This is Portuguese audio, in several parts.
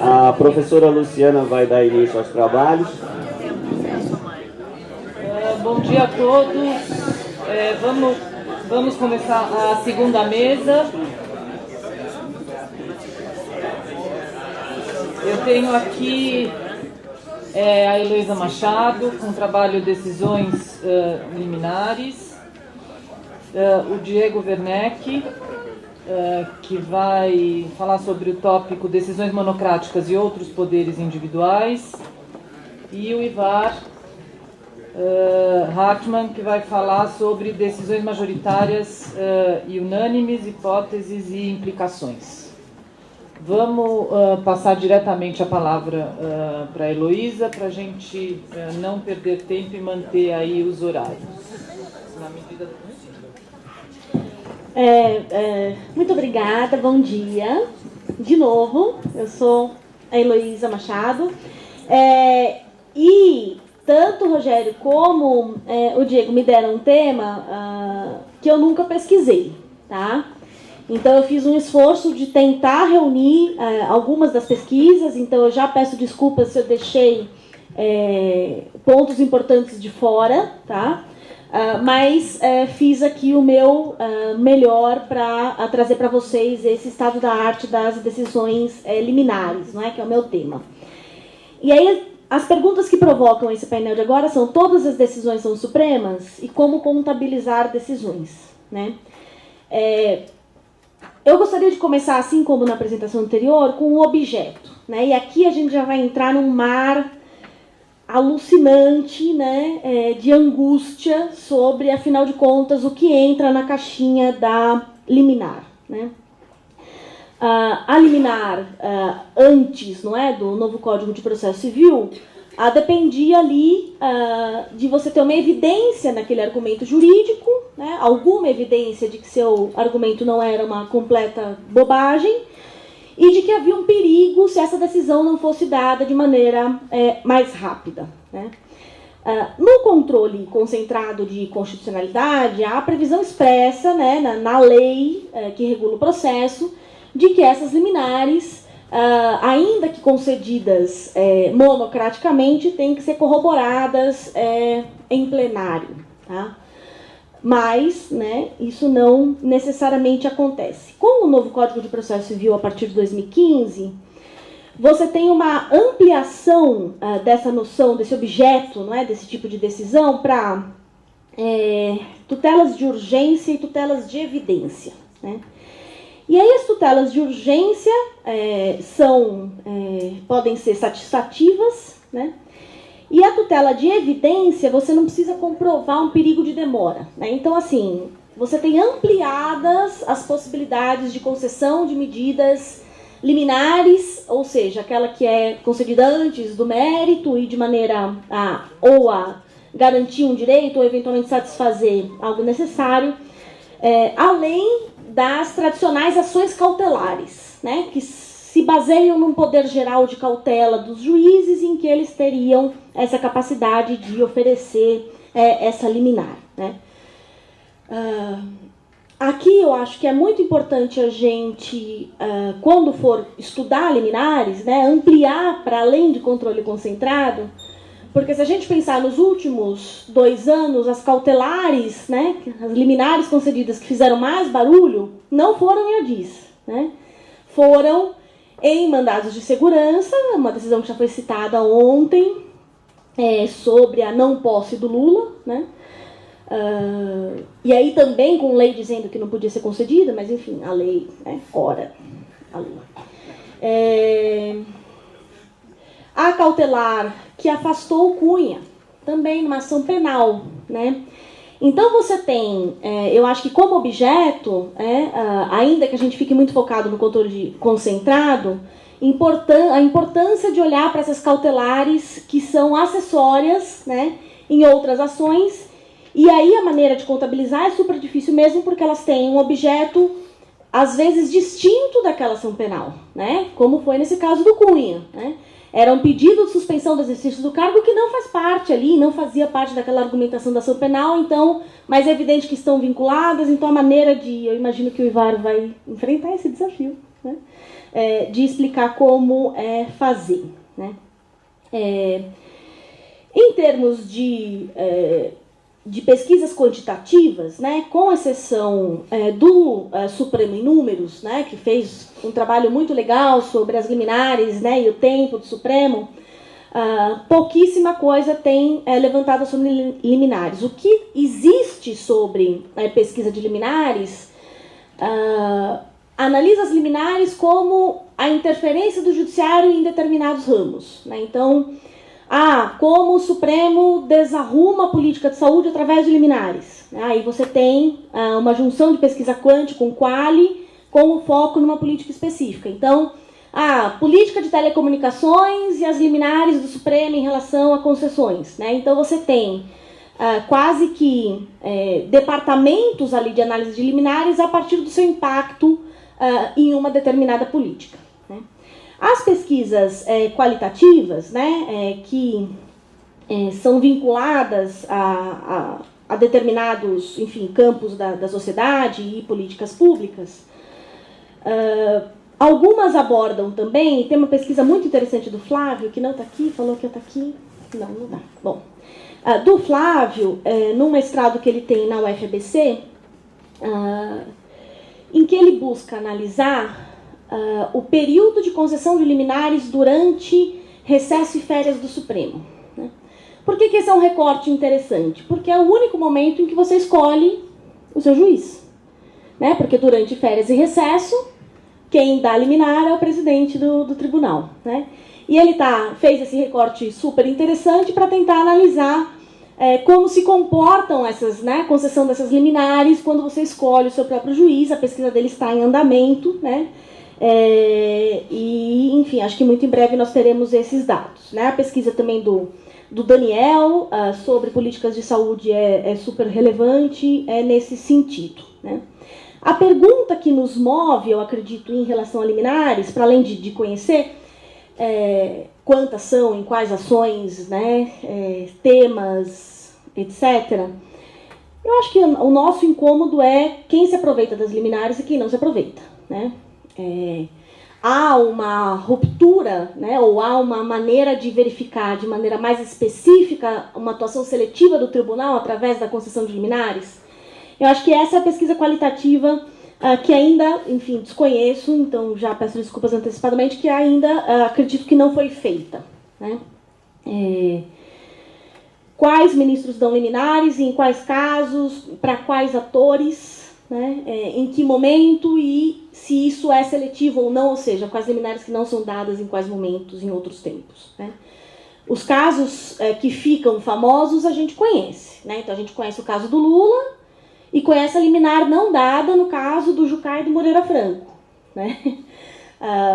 A professora Luciana vai dar início aos trabalhos. Bom dia a todos. Vamos começar a segunda mesa. Eu tenho aqui a Heloísa Machado, com o trabalho Decisões Liminares. O Diego Werneck, que vai falar sobre o tópico Decisões Monocráticas e Outros Poderes Individuais. E o Ivar Hartmann, que vai falar sobre decisões majoritárias e unânimes, hipóteses e implicações. Vamos passar diretamente a palavra para a Heloísa, para a gente não perder tempo e manter aí os horários, na medida do possível. Muito obrigada, bom dia. De novo, eu sou a Heloísa Machado. E tanto o Rogério como o Diego me deram um tema que eu nunca pesquisei, tá? Então eu fiz um esforço de tentar reunir algumas das pesquisas, então eu já peço desculpas se eu deixei pontos importantes de fora, tá? Mas fiz aqui o meu melhor para trazer para vocês esse estado da arte das decisões liminares, não é? Que é o meu tema. E aí as perguntas que provocam esse painel de agora são: todas as decisões são supremas? E como contabilizar decisões, né? Eu gostaria de começar, assim como na apresentação anterior, com o objeto, né? E aqui a gente já vai entrar num mar alucinante, né, de angústia sobre, afinal de contas, o que entra na caixinha da liminar, né? A liminar antes, não é, do novo Código de Processo Civil, dependia ali de você ter uma evidência naquele argumento jurídico, né, alguma evidência de que seu argumento não era uma completa bobagem e de que havia um perigo se essa decisão não fosse dada de maneira mais rápida, né. No controle concentrado de constitucionalidade, há a previsão expressa, né, na lei que regula o processo, de que essas liminares, ainda que concedidas monocraticamente, têm que ser corroboradas em plenário, tá? Mas, né, isso não necessariamente acontece. Com o novo Código de Processo Civil, a partir de 2015, você tem uma ampliação dessa noção, desse objeto, não é, desse tipo de decisão, para tutelas de urgência e tutelas de evidência, né? E aí as tutelas de urgência podem ser satisfativas, né? E a tutela de evidência, você não precisa comprovar um perigo de demora, né? Então, assim, você tem ampliadas as possibilidades de concessão de medidas liminares, ou seja, aquela que é concedida antes do mérito e de maneira a garantir um direito ou eventualmente satisfazer algo necessário, além das tradicionais ações cautelares, né, que se baseiam num poder geral de cautela dos juízes, em que eles teriam essa capacidade de oferecer essa liminar, né. Aqui eu acho que é muito importante a gente, quando for estudar liminares, né, ampliar para além de controle concentrado, porque se a gente pensar nos últimos 2 anos, as cautelares, né, as liminares concedidas que fizeram mais barulho, não foram em ADIs, né? Foram em mandados de segurança, uma decisão que já foi citada ontem, sobre a não posse do Lula, né? E aí também com lei dizendo que não podia ser concedida, mas enfim, a lei, né, ora, a lei. A cautelar que afastou o Cunha, também numa ação penal, né? Então você tem, eu acho que como objeto, ainda que a gente fique muito focado no controle concentrado, a importância de olhar para essas cautelares que são acessórias, né, em outras ações, e aí a maneira de contabilizar é super difícil mesmo, porque elas têm um objeto, às vezes, distinto daquela ação penal, né? Como foi nesse caso do Cunha, né? Era um pedido de suspensão do exercício do cargo que não faz parte ali, não fazia parte daquela argumentação da ação penal, então, mas é evidente que estão vinculadas, então a maneira de, eu imagino que o Ivar vai enfrentar esse desafio, né, de explicar como fazer. Né. Em termos de pesquisas quantitativas, né, com exceção do Supremo em Números, né, que fez um trabalho muito legal sobre as liminares, né, e o tempo do Supremo, pouquíssima coisa tem levantada sobre liminares. O que existe sobre pesquisa de liminares analisa as liminares como a interferência do judiciário em determinados ramos. Né? Então, como o Supremo desarruma a política de saúde através de liminares. Aí você tem uma junção de pesquisa quant com quali, com o foco numa política específica. Então, a política de telecomunicações e as liminares do Supremo em relação a concessões. Né? Então, você tem quase que departamentos ali de análise de liminares a partir do seu impacto em uma determinada política. Né? As pesquisas qualitativas, né, que são vinculadas a determinados, enfim, campos da sociedade e políticas públicas, algumas abordam também, tem uma pesquisa muito interessante do Flávio, que não está aqui, falou que está aqui, não dá. Bom, do Flávio, num mestrado que ele tem na UFABC, em que ele busca analisar o período de concessão de liminares durante recesso e férias do Supremo. Né? Por que esse é um recorte interessante? Porque é o único momento em que você escolhe o seu juiz. Né? Porque durante férias e recesso, quem dá liminar é o presidente do tribunal. Né? E ele fez esse recorte super interessante para tentar analisar como se comportam essas, né, concessão dessas liminares quando você escolhe o seu próprio juiz. A pesquisa dele está em andamento, né? E, enfim, acho que muito em breve nós teremos esses dados. Né? A pesquisa também do Daniel sobre políticas de saúde é super relevante nesse sentido. Né? A pergunta que nos move, eu acredito, em relação a liminares, para além de conhecer quantas são, em quais ações, né, temas, etc., eu acho que o nosso incômodo é quem se aproveita das liminares e quem não se aproveita. Né? Há uma ruptura, né, ou há uma maneira de verificar de maneira mais específica uma atuação seletiva do tribunal através da concessão de liminares? Eu acho que essa é a pesquisa qualitativa que ainda, enfim, desconheço, então já peço desculpas antecipadamente, que ainda acredito que não foi feita. Né? Quais ministros dão liminares, em quais casos, para quais atores, né? Em que momento e se isso é seletivo ou não, ou seja, quais liminares que não são dadas em quais momentos, em outros tempos. Né? Os casos que ficam famosos a gente conhece. Né? Então a gente conhece o caso do Lula e conhece a liminar não dada no caso do Jucá e do Moreira Franco. Né?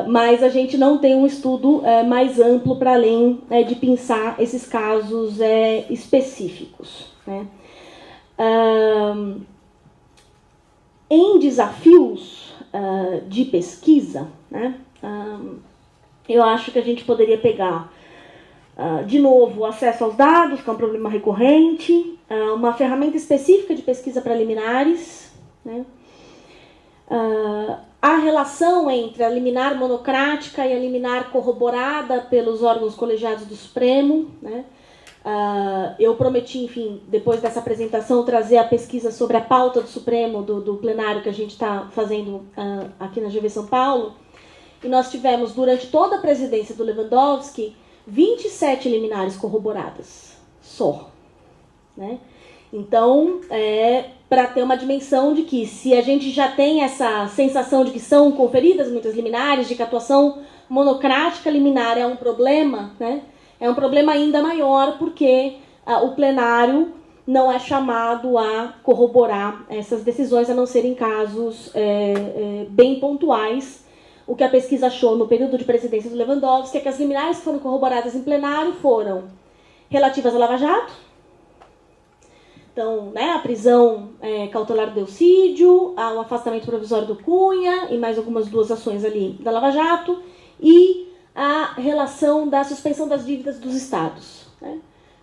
Mas a gente não tem um estudo mais amplo para além de pensar esses casos específicos. Né? Em desafios de pesquisa, né, eu acho que a gente poderia pegar, de novo, o acesso aos dados, que é um problema recorrente, uma ferramenta específica de pesquisa para liminares, né, a relação entre a liminar monocrática e a liminar corroborada pelos órgãos colegiados do Supremo. Né. Eu prometi, enfim, depois dessa apresentação, trazer a pesquisa sobre a pauta do Supremo, do plenário que a gente está fazendo aqui na GV São Paulo. E nós tivemos, durante toda a presidência do Lewandowski, 27 liminares corroboradas, só. Né? Então, para ter uma dimensão de que, se a gente já tem essa sensação de que são conferidas muitas liminares, de que a atuação monocrática liminar é um problema, né? É um problema ainda maior porque o plenário não é chamado a corroborar essas decisões, a não ser em casos bem pontuais. O que a pesquisa achou no período de presidência do Lewandowski é que as liminares que foram corroboradas em plenário foram relativas à Lava Jato. Então, né, a prisão cautelar do Delcídio, o afastamento provisório do Cunha e mais algumas duas ações ali da Lava Jato e a relação da suspensão das dívidas dos estados. Né?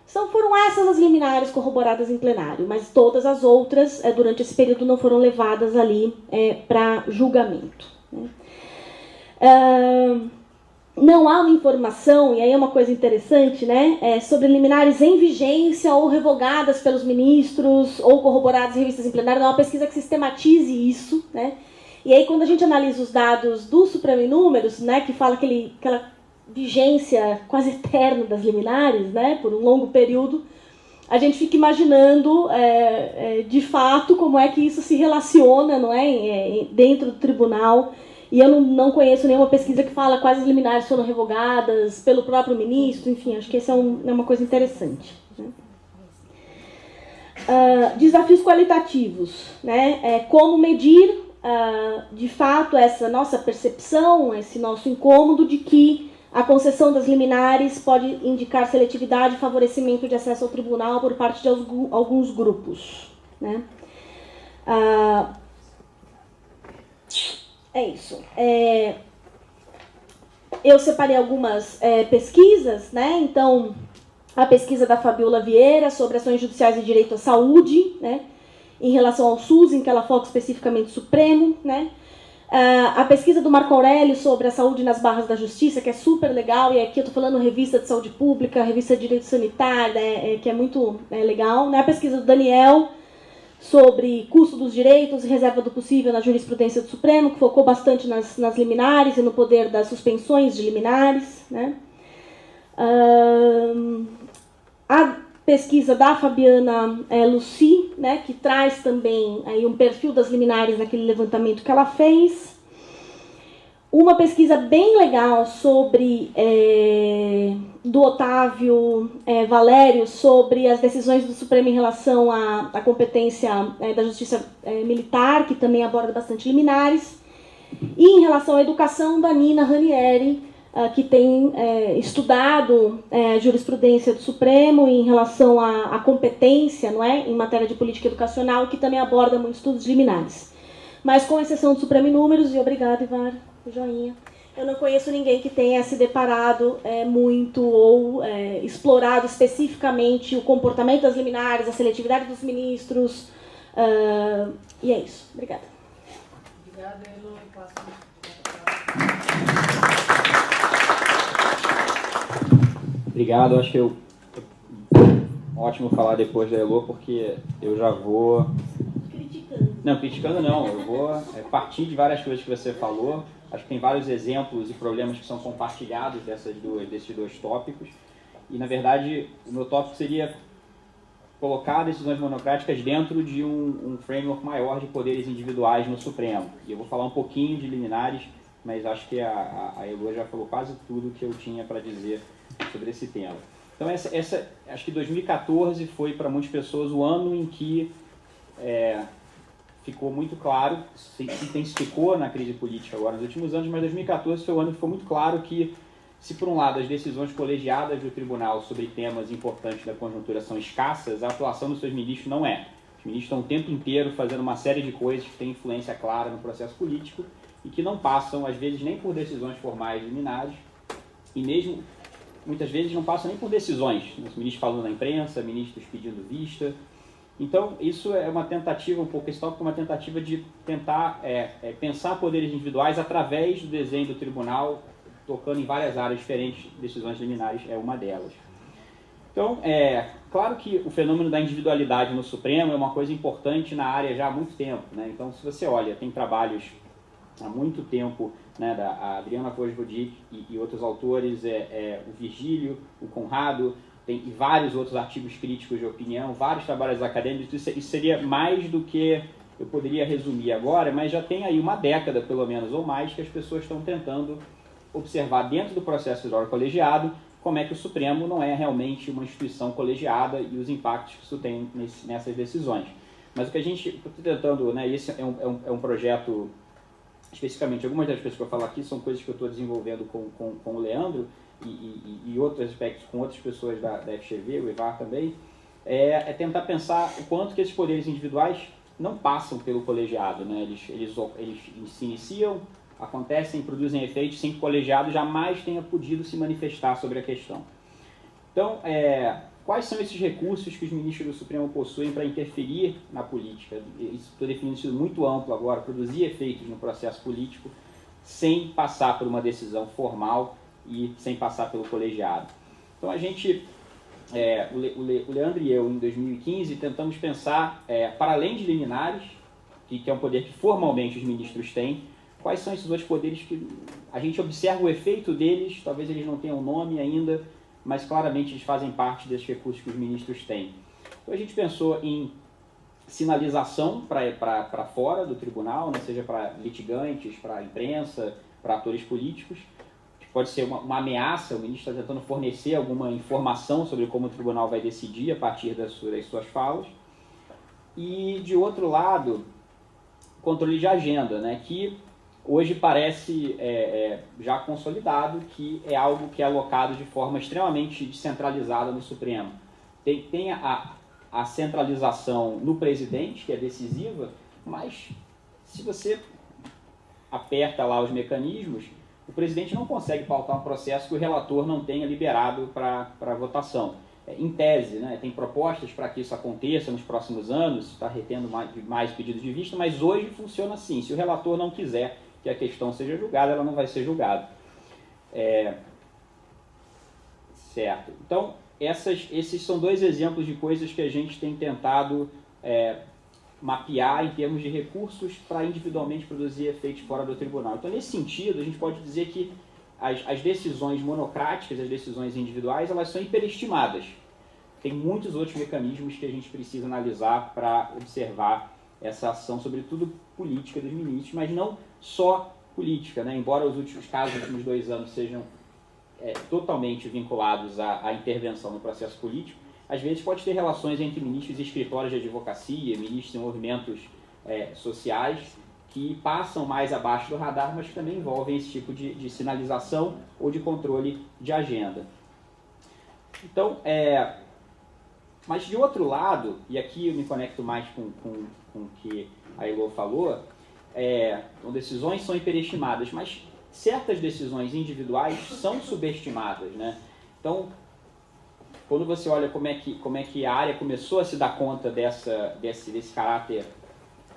Foram essas as liminares corroboradas em plenário, mas todas as outras, durante esse período, não foram levadas ali para julgamento. Né? Não há uma informação, e aí é uma coisa interessante, né, sobre liminares em vigência ou revogadas pelos ministros ou corroboradas em revistas em plenário. Não há uma pesquisa que sistematize isso, né? E aí, quando a gente analisa os dados do Supremo em Números, né, que fala aquela vigência quase eterna das liminares, né, por um longo período, a gente fica imaginando, de fato, como é que isso se relaciona, não é, dentro do tribunal. E eu não conheço nenhuma pesquisa que fala quais as liminares foram revogadas pelo próprio ministro. Enfim, acho que essa é uma coisa interessante, né? Desafios qualitativos, né? Como medir, de fato, essa nossa percepção, esse nosso incômodo de que a concessão das liminares pode indicar seletividade e favorecimento de acesso ao tribunal por parte de alguns grupos, né? É isso. Eu separei algumas pesquisas, né? Então, a pesquisa da Fabiola Vieira sobre ações judiciais e direito à saúde, né? Em relação ao SUS, em que ela foca especificamente no Supremo, né? A pesquisa do Marco Aurélio sobre a saúde nas barras da justiça, que é super legal, e aqui eu estou falando revista de saúde pública, revista de direito sanitário, que é muito legal, né? A pesquisa do Daniel sobre custo dos direitos e reserva do possível na jurisprudência do Supremo, que focou bastante nas liminares e no poder das suspensões de liminares, né? A pesquisa da Fabiana Lucy, né, que traz também aí um perfil das liminares naquele levantamento que ela fez. Uma pesquisa bem legal sobre do Otávio Valério sobre as decisões do Supremo em relação à competência da Justiça Militar, que também aborda bastante liminares. E em relação à educação, da Nina Ranieri, que tem estudado jurisprudência do Supremo em relação à competência, não é, em matéria de política educacional, que também aborda muitos estudos liminares. Mas com exceção do Supremo em Números, e obrigada, Ivar, joinha, eu não conheço ninguém que tenha se deparado muito ou explorado especificamente o comportamento das liminares, a seletividade dos ministros. E é isso. Obrigada. Obrigada, Elo. Obrigado, acho que ótimo falar depois da Elo, porque eu já vou... Criticando não, eu vou partir de várias coisas que você falou. Acho que tem vários exemplos e problemas que são compartilhados desses dois tópicos. E, na verdade, o meu tópico seria colocar decisões monocráticas dentro de um framework maior de poderes individuais no Supremo. E eu vou falar um pouquinho de liminares, mas acho que a Elo já falou quase tudo que eu tinha para dizer sobre esse tema. Então, acho que 2014 foi para muitas pessoas o ano em que ficou muito claro, se intensificou na crise política agora nos últimos anos, mas 2014 foi o ano que ficou muito claro que, se por um lado as decisões colegiadas do tribunal sobre temas importantes da conjuntura são escassas, a atuação dos seus ministros não é. Os ministros estão o tempo inteiro fazendo uma série de coisas que têm influência clara no processo político e que não passam, às vezes, nem por decisões formais liminares e mesmo, muitas vezes, não passam nem por decisões. Os ministros falando na imprensa, ministros pedindo vista. Então, isso é uma tentativa, um pouco esse tópico é uma tentativa de tentar pensar poderes individuais através do desenho do tribunal, tocando em várias áreas diferentes. Decisões liminares é uma delas. Então, claro que o fenômeno da individualidade no Supremo é uma coisa importante na área já há muito tempo, né? Então, se você olha, tem trabalhos há muito tempo, né, da Adriana Vosvodic e outros autores, o Virgílio, o Conrado, tem vários outros artigos críticos de opinião, vários trabalhos acadêmicos. Isso seria mais do que eu poderia resumir agora, mas já tem aí uma década, pelo menos, ou mais, que as pessoas estão tentando observar dentro do processo decisório colegiado como é que o Supremo não é realmente uma instituição colegiada e os impactos que isso tem nessas decisões. Mas o que a gente está tentando, né, esse é um projeto, especificamente, algumas das coisas que eu falo aqui são coisas que eu estou desenvolvendo com o Leandro, e outros aspectos com outras pessoas da FGV, o Ivar também, é tentar pensar o quanto que esses poderes individuais não passam pelo colegiado, né? Eles se iniciam, acontecem, produzem efeitos sem que o colegiado jamais tenha podido se manifestar sobre a questão. Então, quais são esses recursos que os ministros do Supremo possuem para interferir na política? Estou definindo isso muito amplo agora, produzir efeitos no processo político, sem passar por uma decisão formal e sem passar pelo colegiado. Então a gente, o Leandro e eu, em 2015, tentamos pensar, para além de liminares, que é um poder que formalmente os ministros têm, quais são esses outros poderes que a gente observa o efeito deles, talvez eles não tenham nome ainda, mas claramente eles fazem parte desses recursos que os ministros têm. Então a gente pensou em sinalização para fora do tribunal, né, seja para litigantes, para imprensa, para atores políticos, que pode ser uma ameaça, o ministro está tentando fornecer alguma informação sobre como o tribunal vai decidir a partir das suas falas. E, de outro lado, controle de agenda, né, que hoje parece já consolidado que é algo que é alocado de forma extremamente descentralizada no Supremo. Tem a centralização no presidente, que é decisiva, mas se você aperta lá os mecanismos, o presidente não consegue pautar um processo que o relator não tenha liberado para votação. Em tese, né, tem propostas para que isso aconteça nos próximos anos, está retendo mais pedidos de vista, mas hoje funciona assim: se o relator não quiser que a questão seja julgada, ela não vai ser julgada. Certo. Então, esses são dois exemplos de coisas que a gente tem tentado mapear em termos de recursos para individualmente produzir efeitos fora do tribunal. Então, nesse sentido, a gente pode dizer que as decisões monocráticas, as decisões individuais, elas são hiperestimadas. Tem muitos outros mecanismos que a gente precisa analisar para observar essa ação, sobretudo política dos ministros, mas não só política, né? Embora os últimos casos, os últimos 2 anos, sejam totalmente vinculados à intervenção no processo político, às vezes pode ter relações entre ministros e escritórios de advocacia, ministros em movimentos sociais, que passam mais abaixo do radar, mas que também envolvem esse tipo de sinalização ou de controle de agenda. Então, mas de outro lado, e aqui eu me conecto mais com o que a Elo falou, então, decisões são hiperestimadas, mas certas decisões individuais são subestimadas, né? Então, quando você olha como é que a área começou a se dar conta desse caráter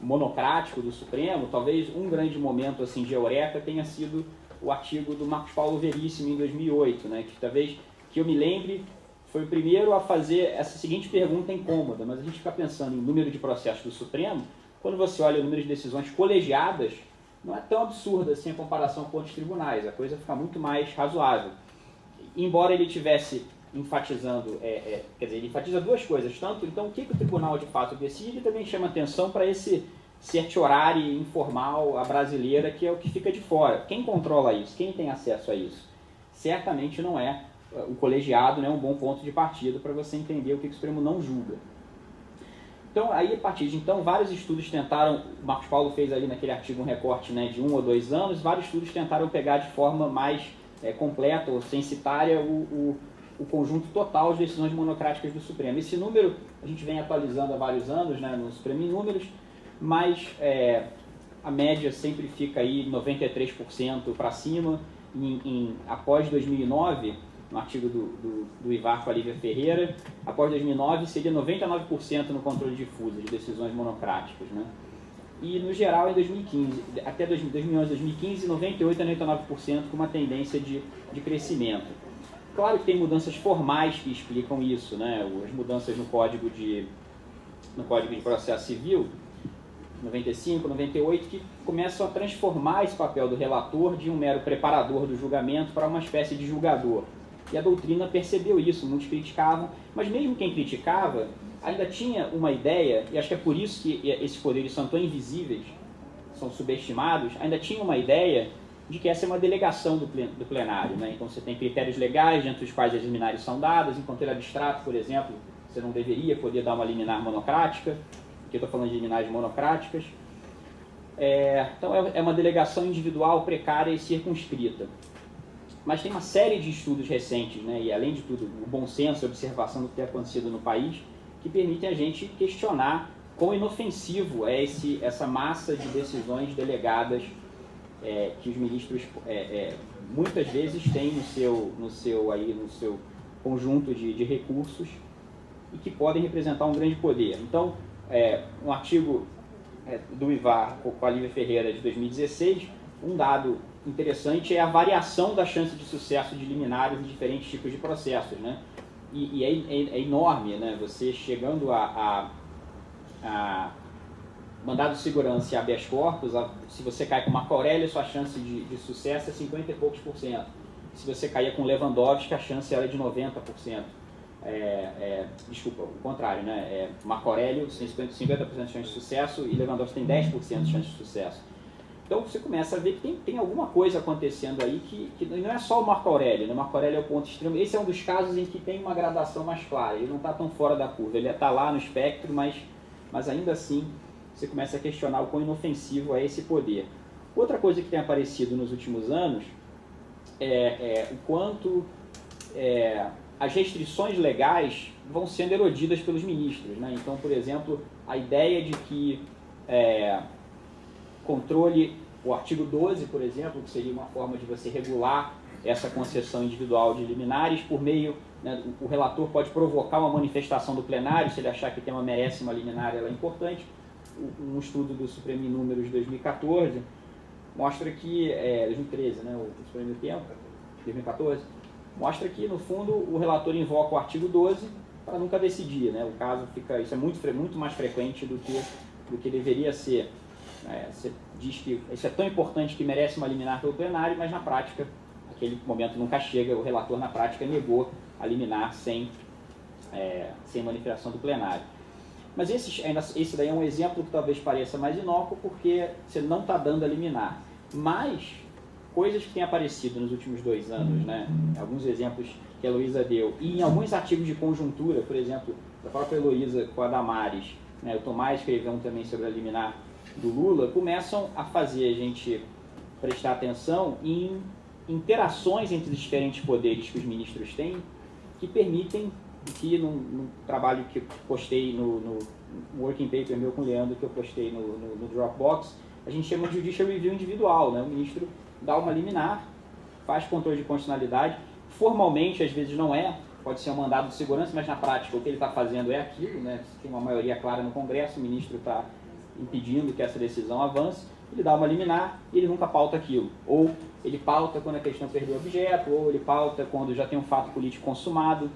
monocrático do Supremo, talvez um grande momento assim, de eureka tenha sido o artigo do Marcos Paulo Veríssimo em 2008, né? Que talvez, que eu me lembre, foi o primeiro a fazer essa seguinte pergunta incômoda, mas a gente fica pensando em número de processos do Supremo, quando você olha o número de decisões colegiadas, não é tão absurda assim a comparação com outros tribunais, a coisa fica muito mais razoável. Embora ele tivesse enfatizando, quer dizer, ele enfatiza duas coisas, tanto, então, o que o tribunal de fato decide, e também chama atenção para esse certiorari informal, a brasileira, que é o que fica de fora. Quem controla isso? Quem tem acesso a isso? Certamente não é o colegiado, né, um bom ponto de partida para você entender o que o Supremo não julga. Então, aí, a partir de então, vários estudos tentaram, o Marcos Paulo fez ali naquele artigo um recorte, né, de 1 ou 2 anos, vários estudos tentaram pegar de forma mais completa ou censitária o conjunto total de decisões monocráticas do Supremo. Esse número a gente vem atualizando há vários anos, né, no Supremo em números, mas a média sempre fica aí 93% para cima. Após 2009, no artigo do Ivar com a Lívia Ferreira, após 2009 seria 99% no controle difuso de decisões monocráticas, né? E no geral em 2015, até 2011, 2015, 98% a 99% com uma tendência de crescimento. Claro que tem mudanças formais que explicam isso, né? As mudanças no Código de Processo Civil, 95, 98, que começam a transformar esse papel do relator de um mero preparador do julgamento para uma espécie de julgador. E a doutrina percebeu isso, muitos criticavam, mas mesmo quem criticava ainda tinha uma ideia, e acho que é por isso que esses poderes são tão invisíveis, são subestimados, ainda tinha uma ideia de que essa é uma delegação do plenário, né? Então você tem critérios legais, dentro dos quais as liminares são dadas. Em controle abstrato, por exemplo, você não deveria poder dar uma liminar monocrática, aqui eu estou falando de liminares monocráticas. Então é uma delegação individual, precária e circunscrita. Mas tem uma série de estudos recentes, né? E além de tudo, o bom senso e observação do que tem acontecido no país, que permitem a gente questionar quão inofensivo é essa massa de decisões delegadas que os ministros muitas vezes têm no seu conjunto de recursos e que podem representar um grande poder. Então, um artigo do Ivar com a Lívia Ferreira de 2016, um dado interessante é a variação da chance de sucesso de liminares em diferentes tipos de processos, né? E é enorme, né? Você chegando a mandado de segurança e habeas corpus, se você cai com Marco Aurélio, sua chance de sucesso é 50 e poucos %. Se você cair com Lewandowski, a chance era de 90%. Desculpa, o contrário, né? Marco Aurélio tem 50% de chance de sucesso e Lewandowski tem 10% de chance de sucesso. Então você começa a ver que tem alguma coisa acontecendo aí que não é só o Marco Aurélio, né? O Marco Aurélio é o ponto extremo. Esse é um dos casos em que tem uma gradação mais clara, ele não está tão fora da curva, ele está lá no espectro, mas ainda assim você começa a questionar o quão inofensivo é esse poder. Outra coisa que tem aparecido nos últimos anos é o quanto as restrições legais vão sendo erodidas pelos ministros, né? Então, por exemplo, a ideia de que controle, o artigo 12, por exemplo, que seria uma forma de você regular essa concessão individual de liminares por meio, né, o relator pode provocar uma manifestação do plenário, se ele achar que o tema merece uma liminar, ela é importante. Um estudo do Supremo em Números de 2014 mostra que, 2013, né, o Supremo do Tempo, 2014, mostra que, no fundo, o relator invoca o artigo 12 para nunca decidir, né? O caso fica, isso é muito mais frequente do que deveria ser. Você diz que isso é tão importante que merece uma liminar pelo plenário, mas na prática, aquele momento nunca chega, o relator na prática negou a liminar sem manifestação do plenário. Mas esse daí é um exemplo que talvez pareça mais inócuo, porque você não está dando a liminar. Mas coisas que têm aparecido nos últimos 2 anos, né? Alguns exemplos que a Heloísa deu, e em alguns artigos de conjuntura, por exemplo, da própria Heloísa com a Damares, né? O Tomás escreveu também sobre a liminar do Lula, começam a fazer a gente prestar atenção em interações entre os diferentes poderes que os ministros têm, que permitem que num trabalho que eu postei no working paper meu com o Leandro, que eu postei no Dropbox, a gente chama de judicial review individual, né? O ministro dá uma liminar, faz controle de constitucionalidade, formalmente às vezes não pode ser um mandado de segurança, mas na prática o que ele está fazendo é aquilo, né? Tem uma maioria clara no Congresso, o ministro está impedindo que essa decisão avance, ele dá uma liminar e ele nunca pauta aquilo. Ou ele pauta quando a questão perdeu objeto, ou ele pauta quando já tem um fato político consumado.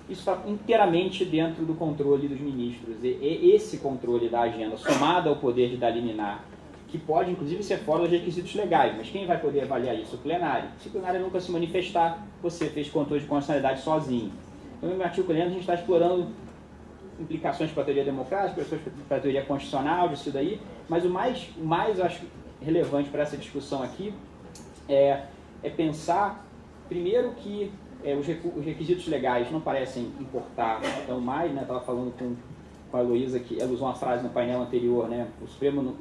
Isso está inteiramente dentro do controle dos ministros. E esse controle da agenda, somado ao poder de dar liminar, que pode inclusive ser fora dos requisitos legais, mas quem vai poder avaliar isso? O plenário. Se o plenário nunca se manifestar, você fez controle de constitucionalidade sozinho. Então, no artigo 40, a gente está explorando implicações para a teoria democrática, para a teoria constitucional, disso daí, mas o mais eu acho relevante para essa discussão aqui é pensar, primeiro, que os requisitos legais não parecem importar tão mais, né? Estava falando com a Heloísa, que ela usou uma frase no painel anterior, né? O Supremo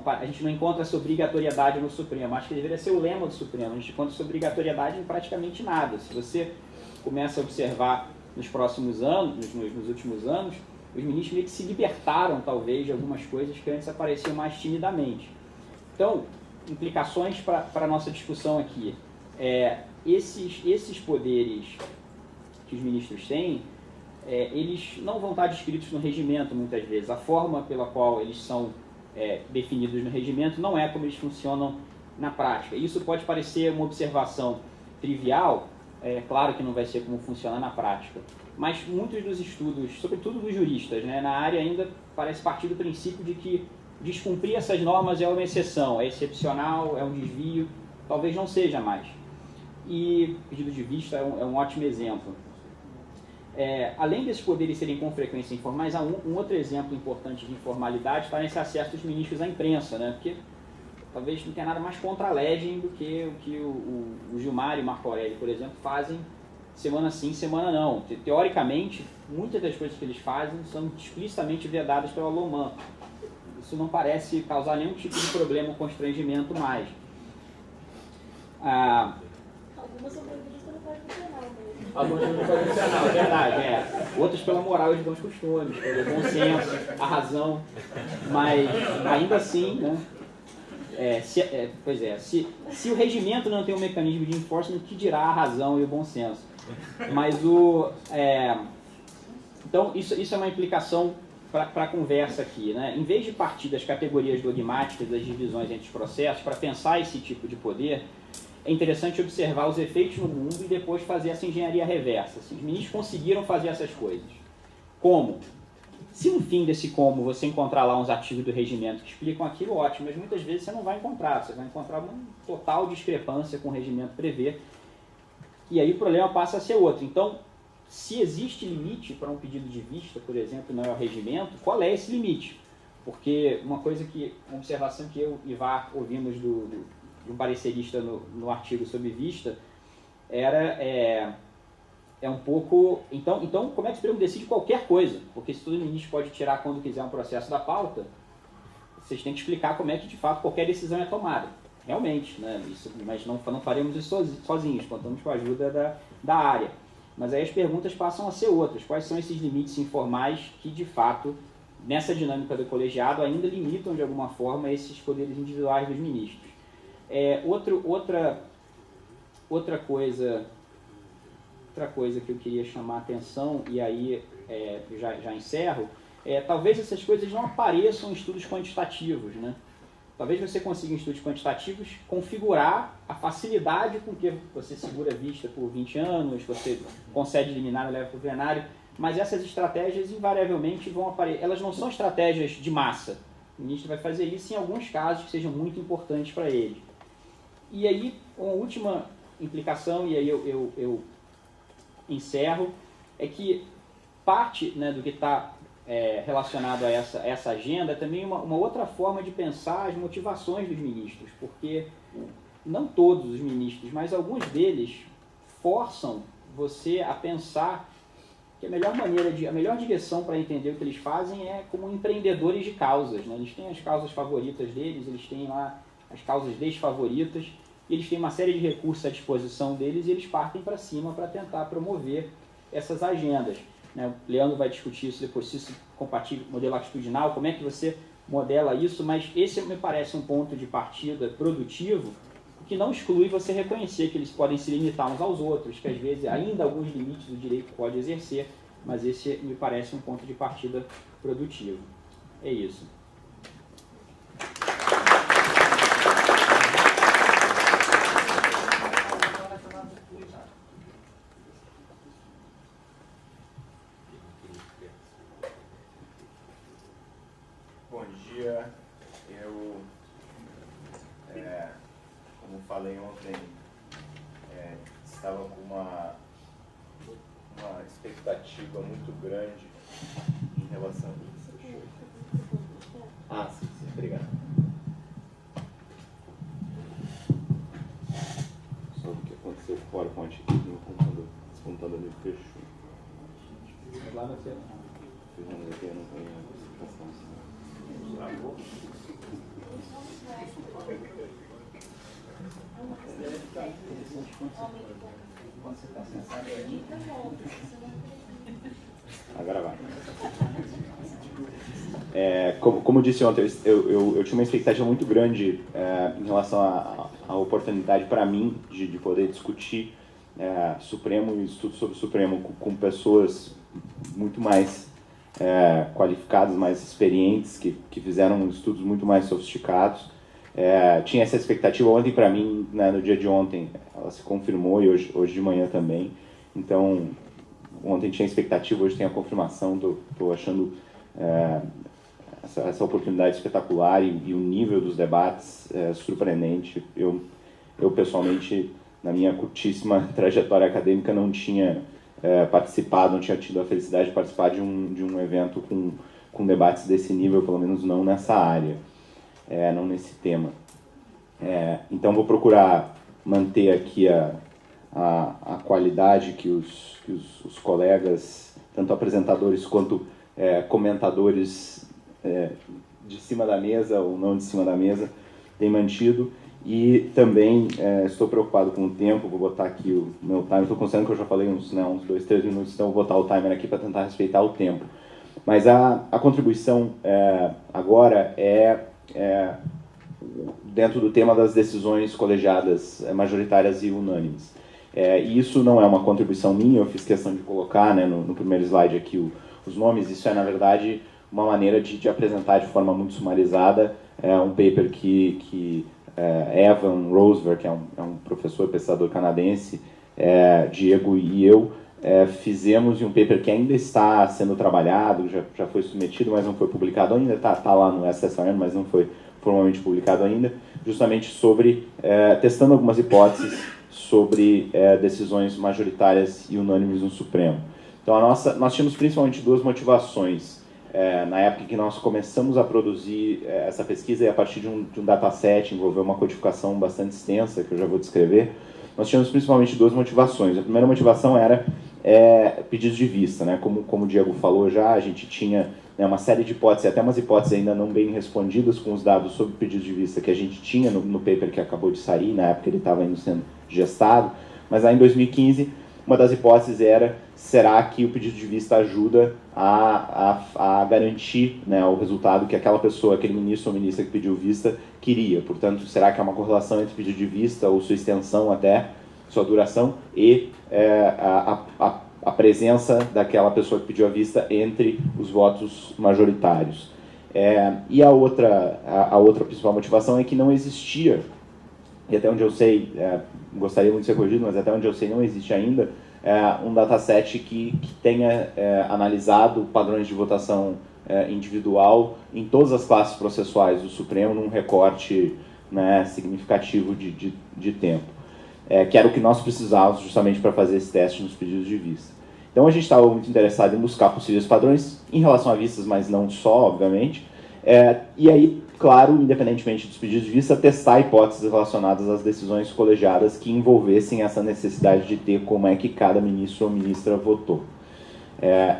a gente não encontra essa obrigatoriedade no Supremo, acho que deveria ser o lema do Supremo, a gente encontra essa obrigatoriedade em praticamente nada. Se você começa a observar nos próximos anos, nos últimos anos, os ministros meio que se libertaram, talvez, de algumas coisas que antes apareciam mais timidamente. Então, implicações para a nossa discussão aqui. Esses poderes que os ministros têm, eles não vão estar descritos no regimento, muitas vezes. A forma pela qual eles são definidos no regimento não é como eles funcionam na prática. Isso pode parecer uma observação trivial, claro que não vai ser como funciona na prática, mas muitos dos estudos, sobretudo dos juristas, né, na área ainda parece partir do princípio de que descumprir essas normas é uma exceção, é excepcional, é um desvio, talvez não seja mais. E pedido de vista é um ótimo exemplo. Além desses poderes serem com frequência informais, há um outro exemplo importante de informalidade está nesse acesso dos ministros à imprensa, né, porque talvez não tenha nada mais contra a legem do que o que o Gilmar e o Marco Aurélio, por exemplo, fazem semana sim, semana não. Teoricamente, muitas das coisas que eles fazem são explicitamente vedadas pela LOMAN. Isso não parece causar nenhum tipo de problema ou constrangimento mais. Algumas são proibidas pelo Código Penal mesmo. Algumas pelo Código Penal, é verdade. Outras pela moral e os bons costumes, pelo bom senso, a razão. Mas, ainda assim, né? Se o regimento não tem um mecanismo de enforcement, que dirá a razão e o bom senso. Mas então isso é uma implicação para a conversa aqui, né? Em vez de partir das categorias dogmáticas, das divisões entre os processos, para pensar esse tipo de poder, é interessante observar os efeitos no mundo e depois fazer essa engenharia reversa. Assim, os ministros conseguiram fazer essas coisas. Como? Se no fim desse como você encontrar lá uns artigos do regimento que explicam aquilo, ótimo, mas muitas vezes você não vai encontrar. Você vai encontrar uma total discrepância com o regimento prevê. E aí o problema passa a ser outro. Então, se existe limite para um pedido de vista, por exemplo, não é o regimento, qual é esse limite? Porque uma observação que eu e Ivar ouvimos de um parecerista no artigo sobre vista é um pouco... Então, como é que o Supremo decide qualquer coisa? Porque se todo ministro pode tirar quando quiser um processo da pauta, vocês têm que explicar como é que, de fato, qualquer decisão é tomada. Realmente, né? Mas não faremos isso sozinhos, contamos com a ajuda da área. Mas aí as perguntas passam a ser outras. Quais são esses limites informais que, de fato, nessa dinâmica do colegiado, ainda limitam, de alguma forma, esses poderes individuais dos ministros? Outra coisa que eu queria chamar a atenção, e aí já encerro, talvez essas coisas não apareçam em estudos quantitativos, né? Talvez você consiga em estudos quantitativos configurar a facilidade com que você segura a vista por 20 anos, você concede liminar e leva para o plenário, mas essas estratégias invariavelmente vão aparecer. Elas não são estratégias de massa. O ministro vai fazer isso em alguns casos que sejam muito importantes para ele. E aí, uma última implicação, e aí eu encerro, é que parte, né, do que está relacionado a essa agenda é também uma outra forma de pensar as motivações dos ministros, porque não todos os ministros, mas alguns deles forçam você a pensar que a melhor direção para entender o que eles fazem é como empreendedores de causas, né? Eles têm as causas favoritas deles, eles têm lá as causas desfavoritas, e eles têm uma série de recursos à disposição deles e eles partem para cima para tentar promover essas agendas. O Leandro vai discutir isso depois, se isso compatível modelo atitudinal, como é que você modela isso, mas esse me parece um ponto de partida produtivo que não exclui você reconhecer que eles podem se limitar uns aos outros, que às vezes ainda alguns limites do direito pode exercer, mas esse me parece um ponto de partida produtivo. É isso. Bom dia, como falei ontem, estava com uma expectativa muito grande em relação a isso. Sim, obrigado. Só o que aconteceu fora com a PowerPoint aqui no computador, esse computador me fechou. Lá na cena. Fernando, aqui eu não tenho a explicação. Agora vai. Como eu disse ontem, eu tinha uma expectativa muito grande em relação à oportunidade para mim de poder discutir Supremo e estudo sobre o Supremo com pessoas muito mais qualificadas, mais experientes, que fizeram estudos muito mais sofisticados. Tinha essa expectativa ontem para mim, né, no dia de ontem, ela se confirmou e hoje de manhã também. Então, ontem tinha expectativa, hoje tem a confirmação. Estou achando essa oportunidade espetacular e o nível dos debates surpreendente. Eu pessoalmente, na minha curtíssima trajetória acadêmica, não tinha participado, não tinha tido a felicidade de participar de um evento com debates desse nível, pelo menos não nessa área, não nesse tema. Então vou procurar manter aqui a qualidade que os colegas, tanto apresentadores quanto comentadores de cima da mesa ou não de cima da mesa, têm mantido. E também estou preocupado com o tempo, vou botar aqui o meu timer. Estou considerando que eu já falei uns 2, 3 minutos, então vou botar o timer aqui para tentar respeitar o tempo. Mas a contribuição agora dentro do tema das decisões colegiadas majoritárias e unânimes. E isso não é uma contribuição minha, eu fiz questão de colocar, né, no primeiro slide aqui os nomes. Isso é, na verdade, uma maneira de apresentar de forma muito sumarizada um paper que Evan Rosever, que é um professor pesquisador canadense, Diego e eu fizemos, em um paper que ainda está sendo trabalhado, já foi submetido, mas não foi publicado ainda, está lá no SSRN, mas não foi formalmente publicado ainda, justamente sobre, testando algumas hipóteses sobre decisões majoritárias e unânimes no Supremo. Então, nós tínhamos principalmente duas motivações. Na época que nós começamos a produzir essa pesquisa, e a partir de um dataset, envolveu uma codificação bastante extensa, que eu já vou descrever, nós tínhamos principalmente duas motivações. A primeira motivação era pedidos de vista, né? Como o Diego falou já, a gente tinha uma série de hipóteses, até umas hipóteses ainda não bem respondidas com os dados sobre pedidos de vista que a gente tinha no paper que acabou de sair, na época ele estava ainda sendo gestado, mas lá em 2015, uma das hipóteses era, será que o pedido de vista ajuda a garantir, né, o resultado que aquela pessoa, aquele ministro ou ministra que pediu vista, queria. Portanto, será que há uma correlação entre o pedido de vista ou sua extensão até, sua duração, e a presença daquela pessoa que pediu a vista entre os votos majoritários. E a outra principal motivação é que não existia, e até onde eu sei, gostaria muito de ser corrigido, mas até onde eu sei não existe ainda, um dataset que tenha analisado padrões de votação individual em todas as classes processuais do Supremo num recorte, né, significativo de tempo. Que era o que nós precisávamos justamente para fazer esse teste nos pedidos de vista. Então a gente estava muito interessado em buscar possíveis padrões em relação a vistas, mas não só, obviamente. E aí, claro, independentemente dos pedidos de vista, testar hipóteses relacionadas às decisões colegiadas que envolvessem essa necessidade de ter como é que cada ministro ou ministra votou.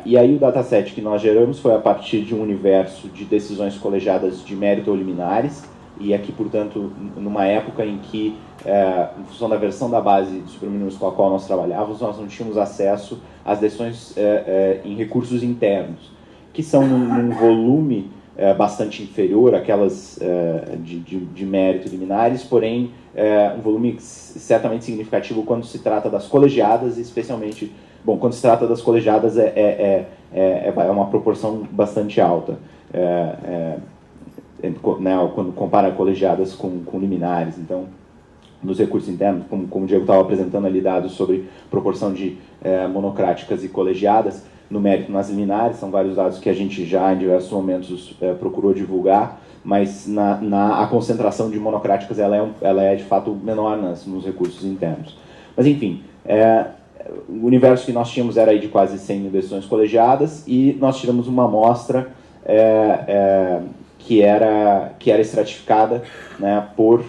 E aí o dataset que nós geramos foi a partir de um universo de decisões colegiadas de mérito ou liminares, e aqui, portanto, numa época em que, em função da versão da base do Supremo Tribunal com a qual nós trabalhávamos, nós não tínhamos acesso às decisões em recursos internos, que são num volume bastante inferior àquelas de mérito liminares, porém um volume certamente significativo quando se trata das colegiadas, especialmente, bom, quando se trata das colegiadas é uma proporção bastante alta, né, quando compara colegiadas com liminares. Então, nos recursos internos, como o Diego estava apresentando ali dados sobre proporção de monocráticas e colegiadas, no mérito nas liminares, são vários dados que a gente já em diversos momentos procurou divulgar, mas a concentração de monocráticas ela é de fato menor nos recursos internos. Mas enfim, o universo que nós tínhamos era aí de quase 100 mil decisões colegiadas, e nós tiramos uma amostra que era estratificada, né, por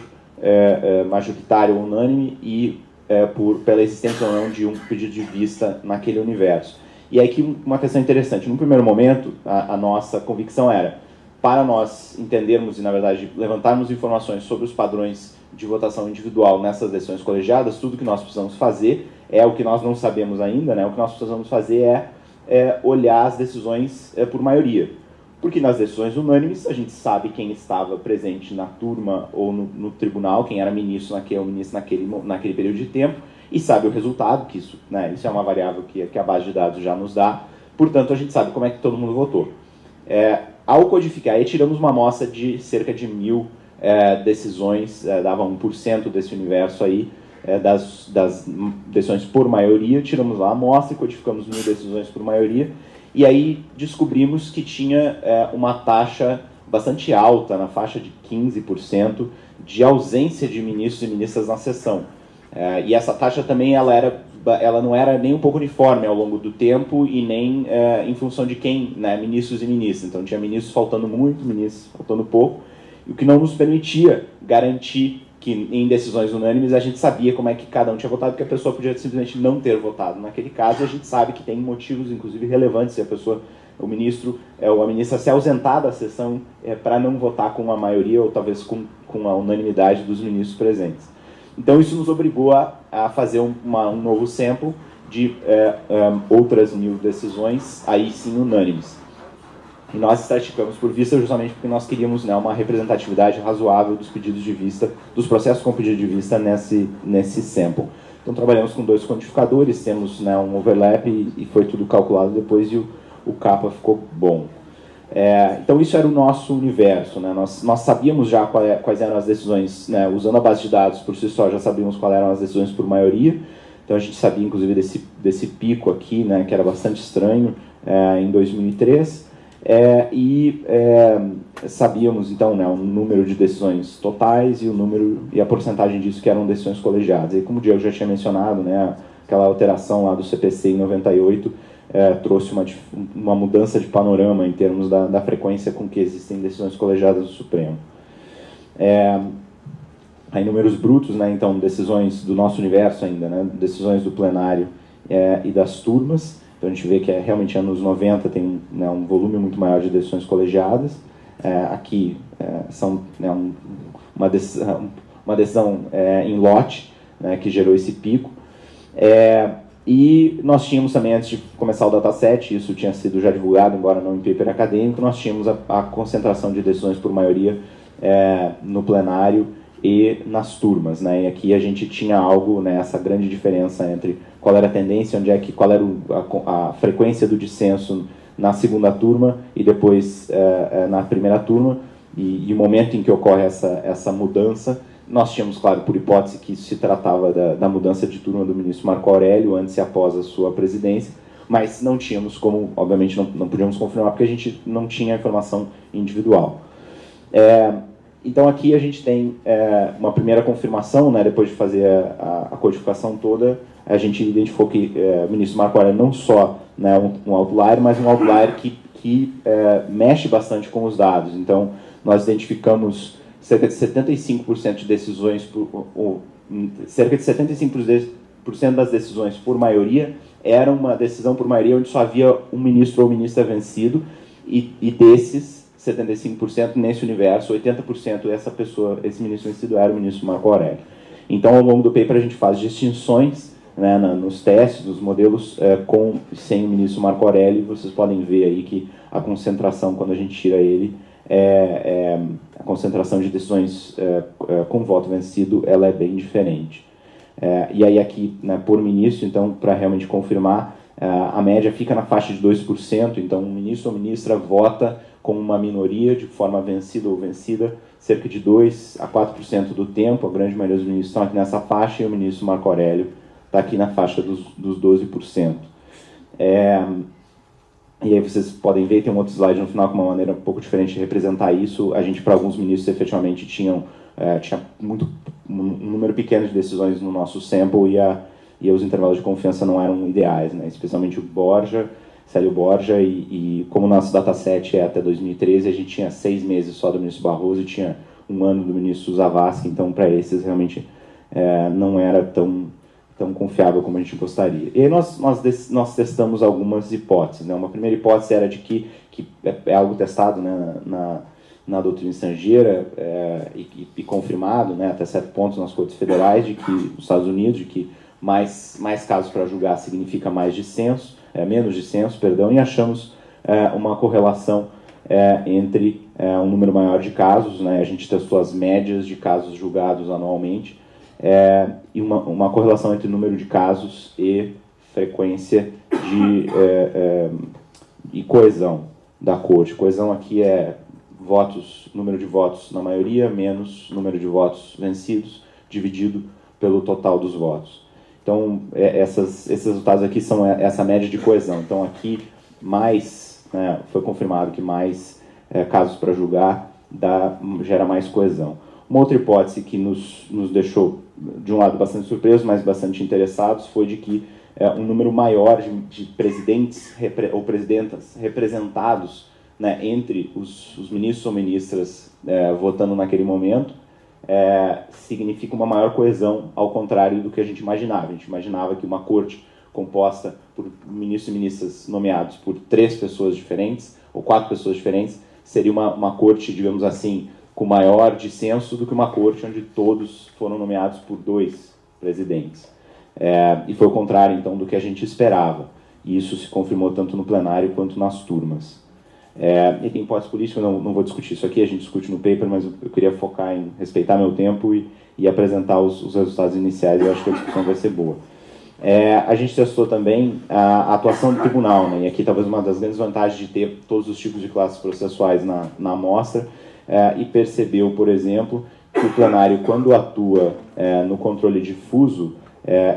majoritário ou unânime e pela existência ou não de um pedido de vista naquele universo. E aí que uma questão interessante, no primeiro momento, a nossa convicção era, para nós entendermos e, na verdade, levantarmos informações sobre os padrões de votação individual nessas decisões colegiadas, tudo que nós precisamos fazer o que nós não sabemos ainda, né? O que nós precisamos fazer é olhar as decisões por maioria. Porque nas decisões unânimes, a gente sabe quem estava presente na turma ou no tribunal, quem era ministro naquele período de tempo, e sabe o resultado, que isso, né, isso é uma variável que a base de dados já nos dá, portanto a gente sabe como é que todo mundo votou. Ao codificar, aí tiramos uma amostra de cerca de 1.000 decisões, dava 1% desse universo aí, das decisões por maioria, tiramos lá a amostra e codificamos 1.000 decisões por maioria, e aí descobrimos que tinha uma taxa bastante alta, na faixa de 15%, de ausência de ministros e ministras na sessão. E essa taxa também ela não era nem um pouco uniforme ao longo do tempo e nem em função de quem, né, ministros e ministras. Então tinha ministros faltando muito, ministros faltando pouco, o que não nos permitia garantir que em decisões unânimes a gente sabia como é que cada um tinha votado, porque a pessoa podia simplesmente não ter votado naquele caso, e a gente sabe que tem motivos, inclusive relevantes, se a pessoa, o ministro ou a ministra se ausentar da sessão para não votar com a maioria ou talvez com a unanimidade dos ministros presentes. Então isso nos obrigou a fazer um novo sample de outras 1.000 decisões, aí sim unânimes. E nós estratificamos por vista justamente porque nós queríamos, né, uma representatividade razoável dos pedidos de vista, dos processos com pedido de vista nesse sample. Então trabalhamos com 2 quantificadores, temos, né, um overlap e foi tudo calculado depois, e o capa ficou bom. Então isso era o nosso universo, né? Nós sabíamos já quais eram as decisões, né? Usando a base de dados por si só, já sabíamos quais eram as decisões por maioria. Então a gente sabia inclusive desse pico aqui, né? Que era bastante estranho em 2003. Sabíamos então, né, o número de decisões totais e a porcentagem disso que eram decisões colegiadas. E como o Diego já tinha mencionado, né, aquela alteração lá do CPC em 98 trouxe uma mudança de panorama em termos da frequência com que existem decisões colegiadas do Supremo. Aí números brutos, né, então decisões do nosso universo ainda, né, decisões do plenário e das turmas. Então a gente vê que realmente anos 90 tem um volume muito maior de decisões colegiadas. Aqui são uma decisão em lote, né, que gerou esse pico. E nós tínhamos também, antes de começar o dataset, isso tinha sido já divulgado, embora não em paper acadêmico, nós tínhamos a concentração de decisões por maioria no plenário e nas turmas, né? E aqui a gente tinha algo, né, essa grande diferença entre qual era a tendência, qual era a frequência do dissenso na segunda turma e depois na primeira turma, e o momento em que ocorre essa mudança. Nós tínhamos, claro, por hipótese, que se tratava da mudança de turma do ministro Marco Aurélio antes e após a sua presidência, mas não tínhamos como, obviamente não podíamos confirmar, porque a gente não tinha informação individual. Então aqui a gente tem uma primeira confirmação, né, depois de fazer a codificação toda, a gente identificou que o ministro Marco Aurélio não só, né, um outlier, mas um outlier que mexe bastante com os dados. Então nós identificamos cerca de 75% de decisões, cerca de 75% das decisões por maioria era uma decisão por maioria onde só havia um ministro ou ministra vencido, e desses 75% nesse universo, 80% esse ministro vencido era o ministro Marco Aurélio. Então, ao longo do paper, a gente faz distinções, né, nos testes, nos modelos com e sem o ministro Marco Aurélio, e vocês podem ver aí que a concentração, quando a gente tira ele, a concentração de decisões com voto vencido, ela é bem diferente. E aí aqui, né, por ministro, então, para realmente confirmar, a média fica na faixa de 2%, então um ministro ou ministra vota com uma minoria de forma vencida ou vencida cerca de 2 a 4% do tempo. A grande maioria dos ministros estão aqui nessa faixa, e o ministro Marco Aurélio está aqui na faixa dos 12%. E aí vocês podem ver, tem um outro slide no final com uma maneira um pouco diferente de representar isso. A gente, para alguns ministros, efetivamente tinha um número pequeno de decisões no nosso sample, e os intervalos de confiança não eram ideais, né? Especialmente o Célio Borja, e como o nosso dataset é até 2013, a gente tinha 6 meses só do ministro Barroso e tinha 1 ano do ministro Zavascki, então para esses realmente não era tão confiável como a gente gostaria. E aí nós testamos algumas hipóteses, né? Uma primeira hipótese era de que é algo testado, né, na doutrina estrangeira e confirmado, né, até certo ponto nas cortes federais, de que nos Estados Unidos, de que mais casos para julgar significa menos dissenso, e achamos uma correlação entre um número maior de casos, né? A gente testou as médias de casos julgados anualmente, e uma correlação entre o número de casos e frequência e coesão da corte. Coesão aqui é número de votos na maioria menos número de votos vencidos dividido pelo total dos votos. Então, esses resultados aqui são essa média de coesão. Então, aqui foi confirmado que mais casos para julgar gera mais coesão. Uma outra hipótese que nos deixou, de um lado, bastante surpresos, mas bastante interessados, foi de que um número maior de presidentes ou presidentas representados, né, entre os ministros ou ministras votando naquele momento, significa uma maior coesão, ao contrário do que a gente imaginava. A gente imaginava que uma corte composta por ministros e ministras nomeados por 3 pessoas diferentes, ou 4 pessoas diferentes, seria uma corte, digamos assim, com maior dissenso do que uma corte onde todos foram nomeados por 2 presidentes. E foi o contrário, então, do que a gente esperava. E isso se confirmou tanto no plenário quanto nas turmas. E tem hipótese política, não vou discutir isso aqui, a gente discute no paper, mas eu queria focar em respeitar meu tempo e apresentar os resultados iniciais. Eu acho que a discussão vai ser boa. A gente testou também a atuação do tribunal, né? E aqui talvez uma das grandes vantagens de ter todos os tipos de classes processuais na amostra, e percebeu, por exemplo, que o plenário, quando atua no controle difuso,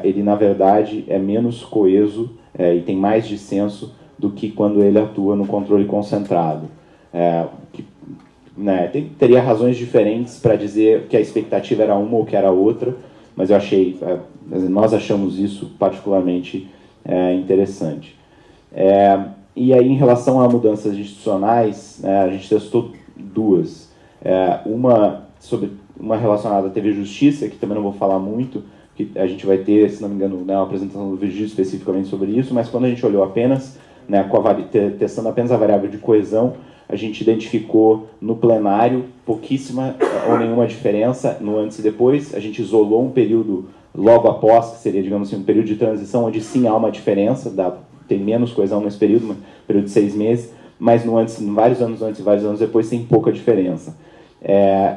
ele, na verdade, é menos coeso e tem mais dissenso do que quando ele atua no controle concentrado. Teria razões diferentes para dizer que a expectativa era uma ou que era outra, mas nós achamos isso particularmente interessante. E aí, em relação a mudanças institucionais, a gente testou duas. Uma relacionada à TV Justiça, que também não vou falar muito, que a gente vai ter, se não me engano, uma apresentação do Virgílio especificamente sobre isso, mas quando a gente olhou apenas, testando apenas a variável de coesão, a gente identificou no plenário pouquíssima ou nenhuma diferença no antes e depois. A gente isolou um período logo após, que seria, digamos assim, um período de transição, onde sim há uma diferença, tem menos coesão nesse período, um período de 6 meses, mas vários anos antes e vários anos depois tem pouca diferença.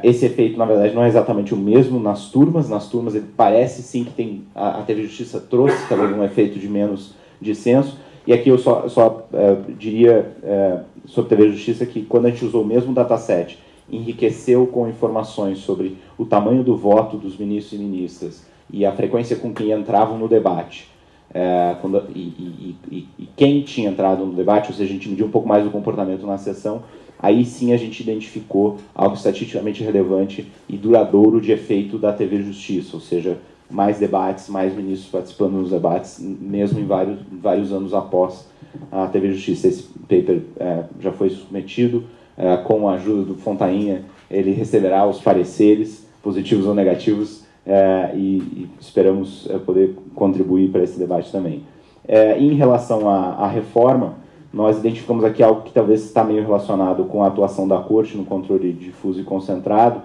Esse efeito, na verdade, não é exatamente o mesmo nas turmas. Nas turmas ele parece sim que a TV Justiça trouxe talvez um efeito de menos dissenso. E aqui eu só diria sobre TV Justiça que quando a gente usou o mesmo dataset, enriqueceu com informações sobre o tamanho do voto dos ministros e ministras e a frequência com que entravam no debate, e quem tinha entrado no debate, ou seja, a gente mediu um pouco mais o comportamento na sessão, aí sim a gente identificou algo estatisticamente relevante e duradouro de efeito da TV Justiça, ou seja, mais debates, mais ministros participando nos debates, mesmo em vários anos após a TV Justiça. Esse paper já foi submetido, com a ajuda do Fontainha, ele receberá os pareceres, positivos ou negativos, e esperamos poder contribuir para esse debate também. Em relação à reforma, nós identificamos aqui algo que talvez está meio relacionado com a atuação da Corte no controle difuso e concentrado,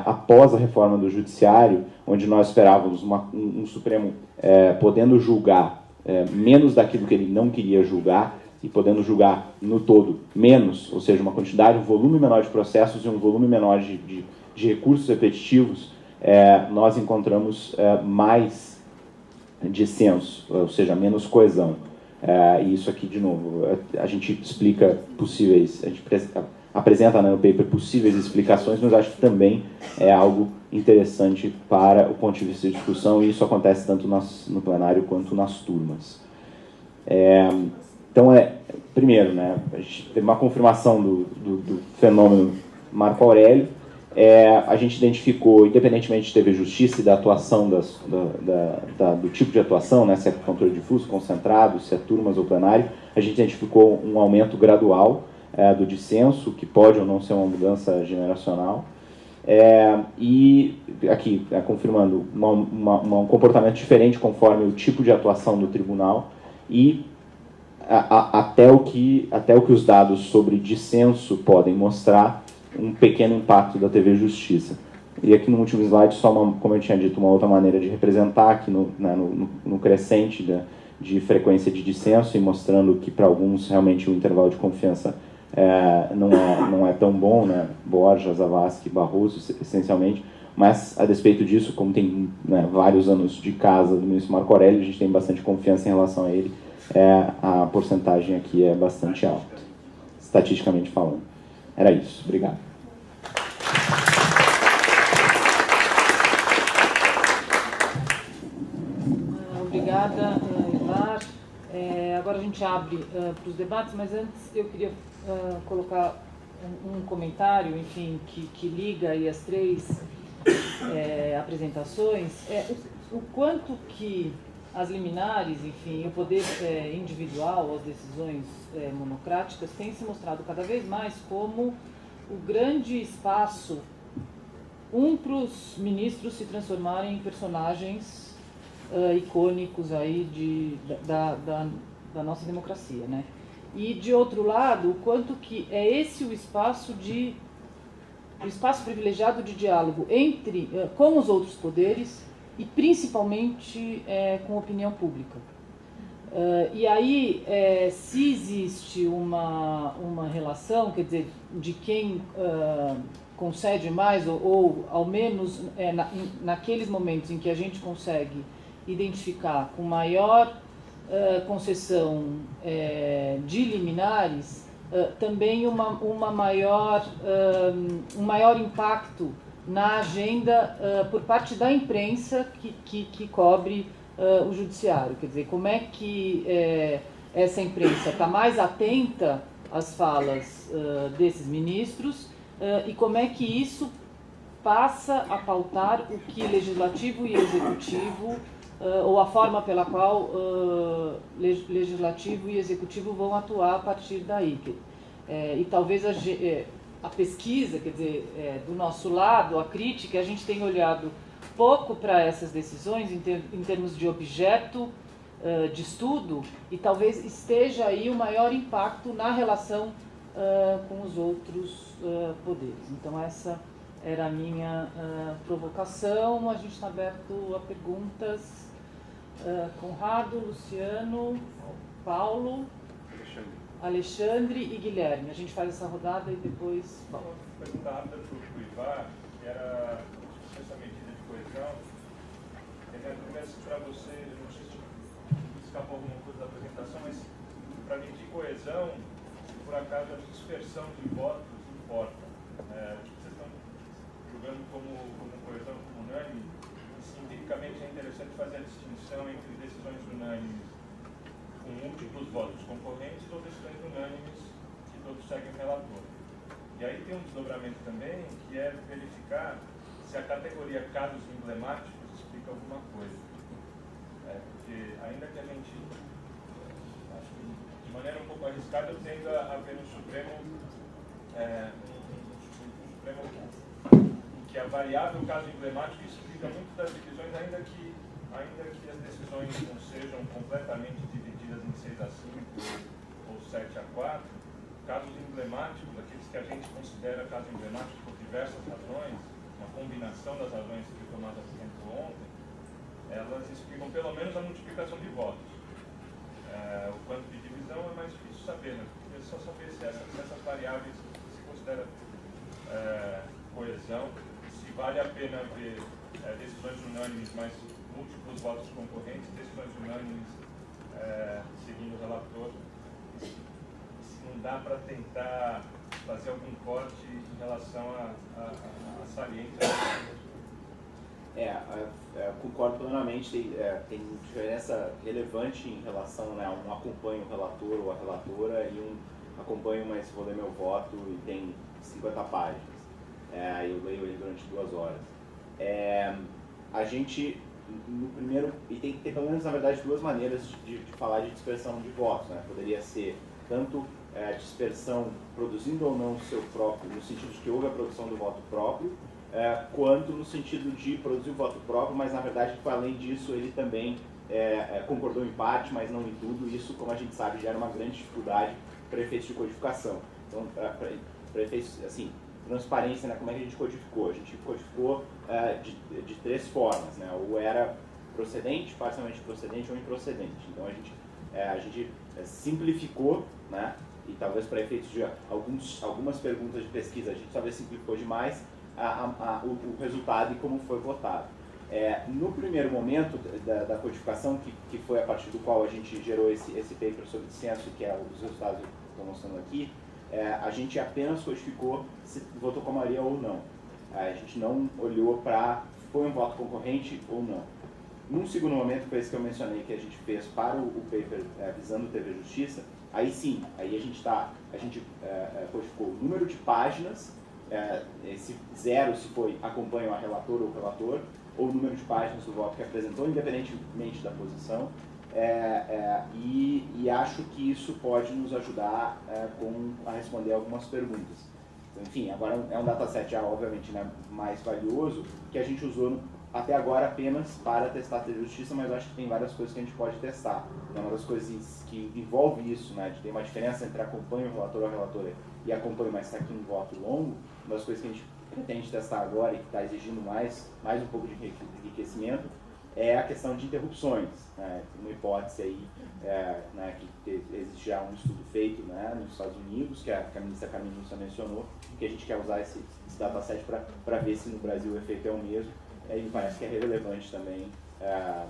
após a reforma do Judiciário, onde nós esperávamos um Supremo podendo julgar menos daquilo que ele não queria julgar e podendo julgar no todo menos, ou seja, uma quantidade, um volume menor de processos e um volume menor de recursos repetitivos, nós encontramos mais dissenso, ou seja, menos coesão. E isso aqui, de novo, a gente explica possíveis, a gente apresenta no paper possíveis explicações, mas acho que também é algo interessante para o ponto de vista de discussão, e isso acontece tanto no plenário quanto nas turmas. Então, primeiro, a gente teve uma confirmação do fenômeno Marco Aurélio. A gente identificou, independentemente de TV Justiça e da atuação do tipo de atuação, se é controle difuso, concentrado, se é turmas ou plenário, a gente identificou um aumento gradual do dissenso, que pode ou não ser uma mudança generacional. E aqui, confirmando, um comportamento diferente conforme o tipo de atuação do tribunal e até o que os dados sobre dissenso podem mostrar, um pequeno impacto da TV Justiça. E aqui no último slide, como eu tinha dito, uma outra maneira de representar aqui no crescente de frequência de dissenso, e mostrando que para alguns realmente o intervalo de confiança não é tão bom, Borja, Zavascki, Barroso, essencialmente, mas a despeito disso, como tem vários anos de casa do ministro Marco Aurélio, a gente tem bastante confiança em relação a ele, a porcentagem aqui é bastante alta, estatisticamente falando. Era isso. Obrigado. Obrigada, Ivar. Agora a gente abre para os debates, mas antes eu queria colocar um comentário, enfim, que liga aí as três apresentações. O quanto que as liminares, enfim, o poder individual, as decisões monocráticas, têm se mostrado cada vez mais como o grande espaço para os ministros se transformarem em personagens icônicos aí da nossa democracia, E, de outro lado, o quanto que é esse o espaço privilegiado de diálogo com os outros poderes, e principalmente com a opinião pública. E aí, se existe uma relação, quer dizer, de quem concede mais, ou ao menos naqueles momentos em que a gente consegue identificar com maior concessão de liminares, também um maior impacto na agenda por parte da imprensa que cobre o judiciário. Quer dizer, como é que essa imprensa está mais atenta às falas desses ministros e como é que isso passa a pautar o que legislativo e executivo, ou a forma pela qual legislativo e executivo vão atuar a partir daí. E talvez a pesquisa, quer dizer, do nosso lado, a crítica, a gente tem olhado pouco para essas decisões em termos de objeto de estudo, e talvez esteja aí o maior impacto na relação com os outros poderes. Então essa era a minha provocação. A gente está aberto a perguntas. Conrado, Luciano, Paulo, Alexandre e Guilherme. A gente faz essa rodada e depois... Uma pergunta rápida para o Ivar, que era essa medida de coesão. Para você, não sei se escapou alguma coisa da apresentação, mas para medir coesão, por acaso a dispersão de votos importa. Vocês estão julgando como coesão unânime, e empiricamente é interessante fazer a distinção entre decisões unânimes com múltiplos votos concorrentes ou decisões unânimes que todos seguem o relator. E aí tem um desdobramento também, que é verificar se a categoria casos emblemáticos explica alguma coisa. Porque ainda que a gente, acho que de maneira um pouco arriscada, eu tendo a ver no Supremo em que a variável caso emblemático explica muito das divisões, ainda que as decisões não sejam completamente divididas em 6-5 ou 7-4, casos emblemáticos, aqueles que a gente considera casos emblemáticos por diversas razões, uma combinação das razões que foi tomada ontem, elas explicam pelo menos a multiplicação de votos. O quanto de divisão é mais difícil saber, né? Porque é só saber se essas variáveis se considera coesão, se vale a pena ver decisões unânimes, mas múltiplos votos concorrentes, decisões unânimes seguindo o relator, se não dá para tentar fazer algum corte em relação a saliência. Concordo plenamente, tem diferença relevante em relação, né, um acompanha o relator ou a relatora e um acompanho, mas vou ler meu voto e tem 50 páginas. Eu leio ele durante 2 horas. A gente, no primeiro, e tem que ter pelo menos, na verdade, 2 maneiras de falar de dispersão de votos, né? Poderia ser tanto dispersão produzindo ou não o seu próprio, no sentido de que houve a produção do voto próprio, quanto no sentido de produzir o voto próprio, mas na verdade, além disso, ele também concordou em parte, mas não em tudo. Isso, como a gente sabe, gera uma grande dificuldade para efeitos de codificação. Então, para efeitos, assim, transparência, né, como é que a gente codificou? A gente codificou de 3 formas, né? Ou era procedente, parcialmente procedente ou improcedente. Então, a gente simplificou, né? E talvez para efeitos de algumas perguntas de pesquisa, a gente talvez simplificou demais o resultado e como foi votado. No primeiro momento da codificação, que foi a partir do qual a gente gerou esse paper sobre dissenso, que é os resultados que eu estou mostrando aqui, a gente apenas codificou se votou com a maioria ou não. A gente não olhou para foi um voto concorrente ou não. Num segundo momento, foi esse que eu mencionei, que a gente fez para o paper visando TV Justiça, aí sim, aí a gente codificou o número de páginas, esse 0 se foi acompanha a relator ou o relator, ou o número de páginas do voto que apresentou, independentemente da posição, e acho que isso pode nos ajudar a responder algumas perguntas. Então, enfim, agora é um dataset já, obviamente, né, mais valioso, que a gente usou até agora apenas para testar a TV Justiça, mas acho que tem várias coisas que a gente pode testar. É uma das coisas que envolve isso, né, de ter uma diferença entre acompanho o relator ou a relatora e acompanho, mas está aqui um voto longo. Uma das coisas que a gente pretende testar agora e que está exigindo mais um pouco de enriquecimento é a questão de interrupções, né? Uma hipótese aí, né, que existe já um estudo feito, né, nos Estados Unidos, que a ministra Carmen Lúcia mencionou, que a gente quer usar esse dataset para ver se no Brasil o efeito é o mesmo, e me parece que é relevante também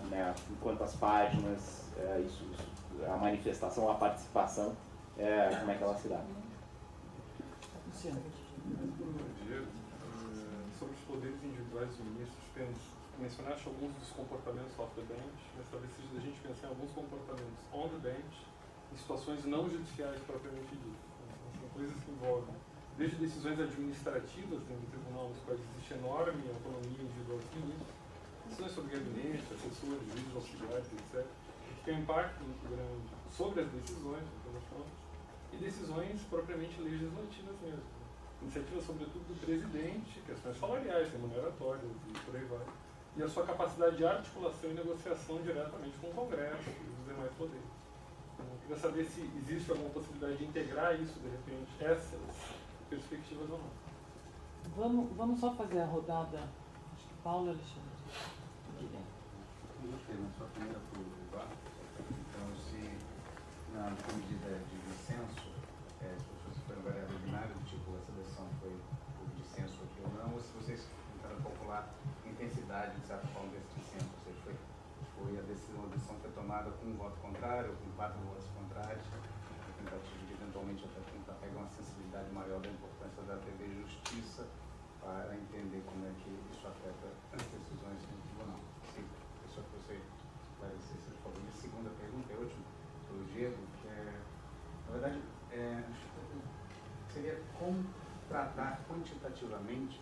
né, em quantas páginas, a manifestação, a participação, como é que ela se dá. Diego, sobre os poderes individuais dos ministros, mencionaste alguns dos comportamentos off the bench, mas talvez seja da gente pensar em alguns comportamentos on the bench, em situações não judiciais propriamente ditas. São coisas que envolvem desde decisões administrativas dentro do tribunal, nas quais existe enorme autonomia individual dos ministros, decisões sobre gabinete, assessores, juízes auxiliares, etc., que tem um impacto muito grande sobre as decisões, e decisões propriamente legislativas mesmo. Iniciativas, sobretudo, do presidente, questões salariais, remuneratórias e por aí vai. E a sua capacidade de articulação e negociação diretamente com o Congresso e os demais poderes. Então, eu queria saber se existe alguma possibilidade de integrar isso, de repente, essas perspectivas ou não. Vamos só fazer a rodada. Acho que Paulo e Alexandre. Duas perguntas, só a primeira para o Eduardo. Então, se na medida de dissenso, as pessoas foram variáveis binárias, tipo a seleção foi por dissenso aqui ou não, ou se vocês tentaram calcular a intensidade, de certa forma, desse dissenso, ou seja, foi a decisão foi tomada com um voto contrário, ou com 4 votos contrários, a tentativa de eventualmente até tentar pegar uma sensibilidade maior da importância da TV Justiça para entender como é que isso afeta as decisões no tribunal. Sim, isso é que você esclarecer, por favor. E a segunda pergunta, é a última, para o Diego, na verdade, seria como tratar quantitativamente,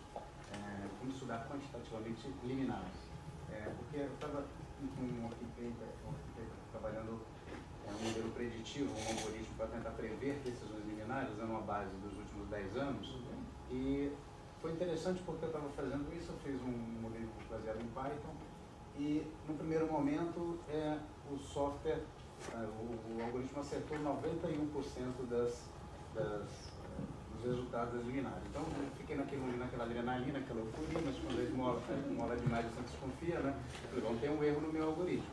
como estudar quantitativamente liminares. Porque eu estava com um arquiteto trabalhando um modelo preditivo, um algoritmo para tentar prever decisões liminares, usando uma base dos últimos 10 anos, e foi interessante porque eu estava fazendo isso, eu fiz um modelo baseado em Python, e no primeiro momento o software, o algoritmo acertou 91% dos resultados das liminares. Então eu fiquei naquela adrenalina, aquela euforia, mas quando ele mola demais você desconfia, né? Eu falei, tem um erro no meu algoritmo.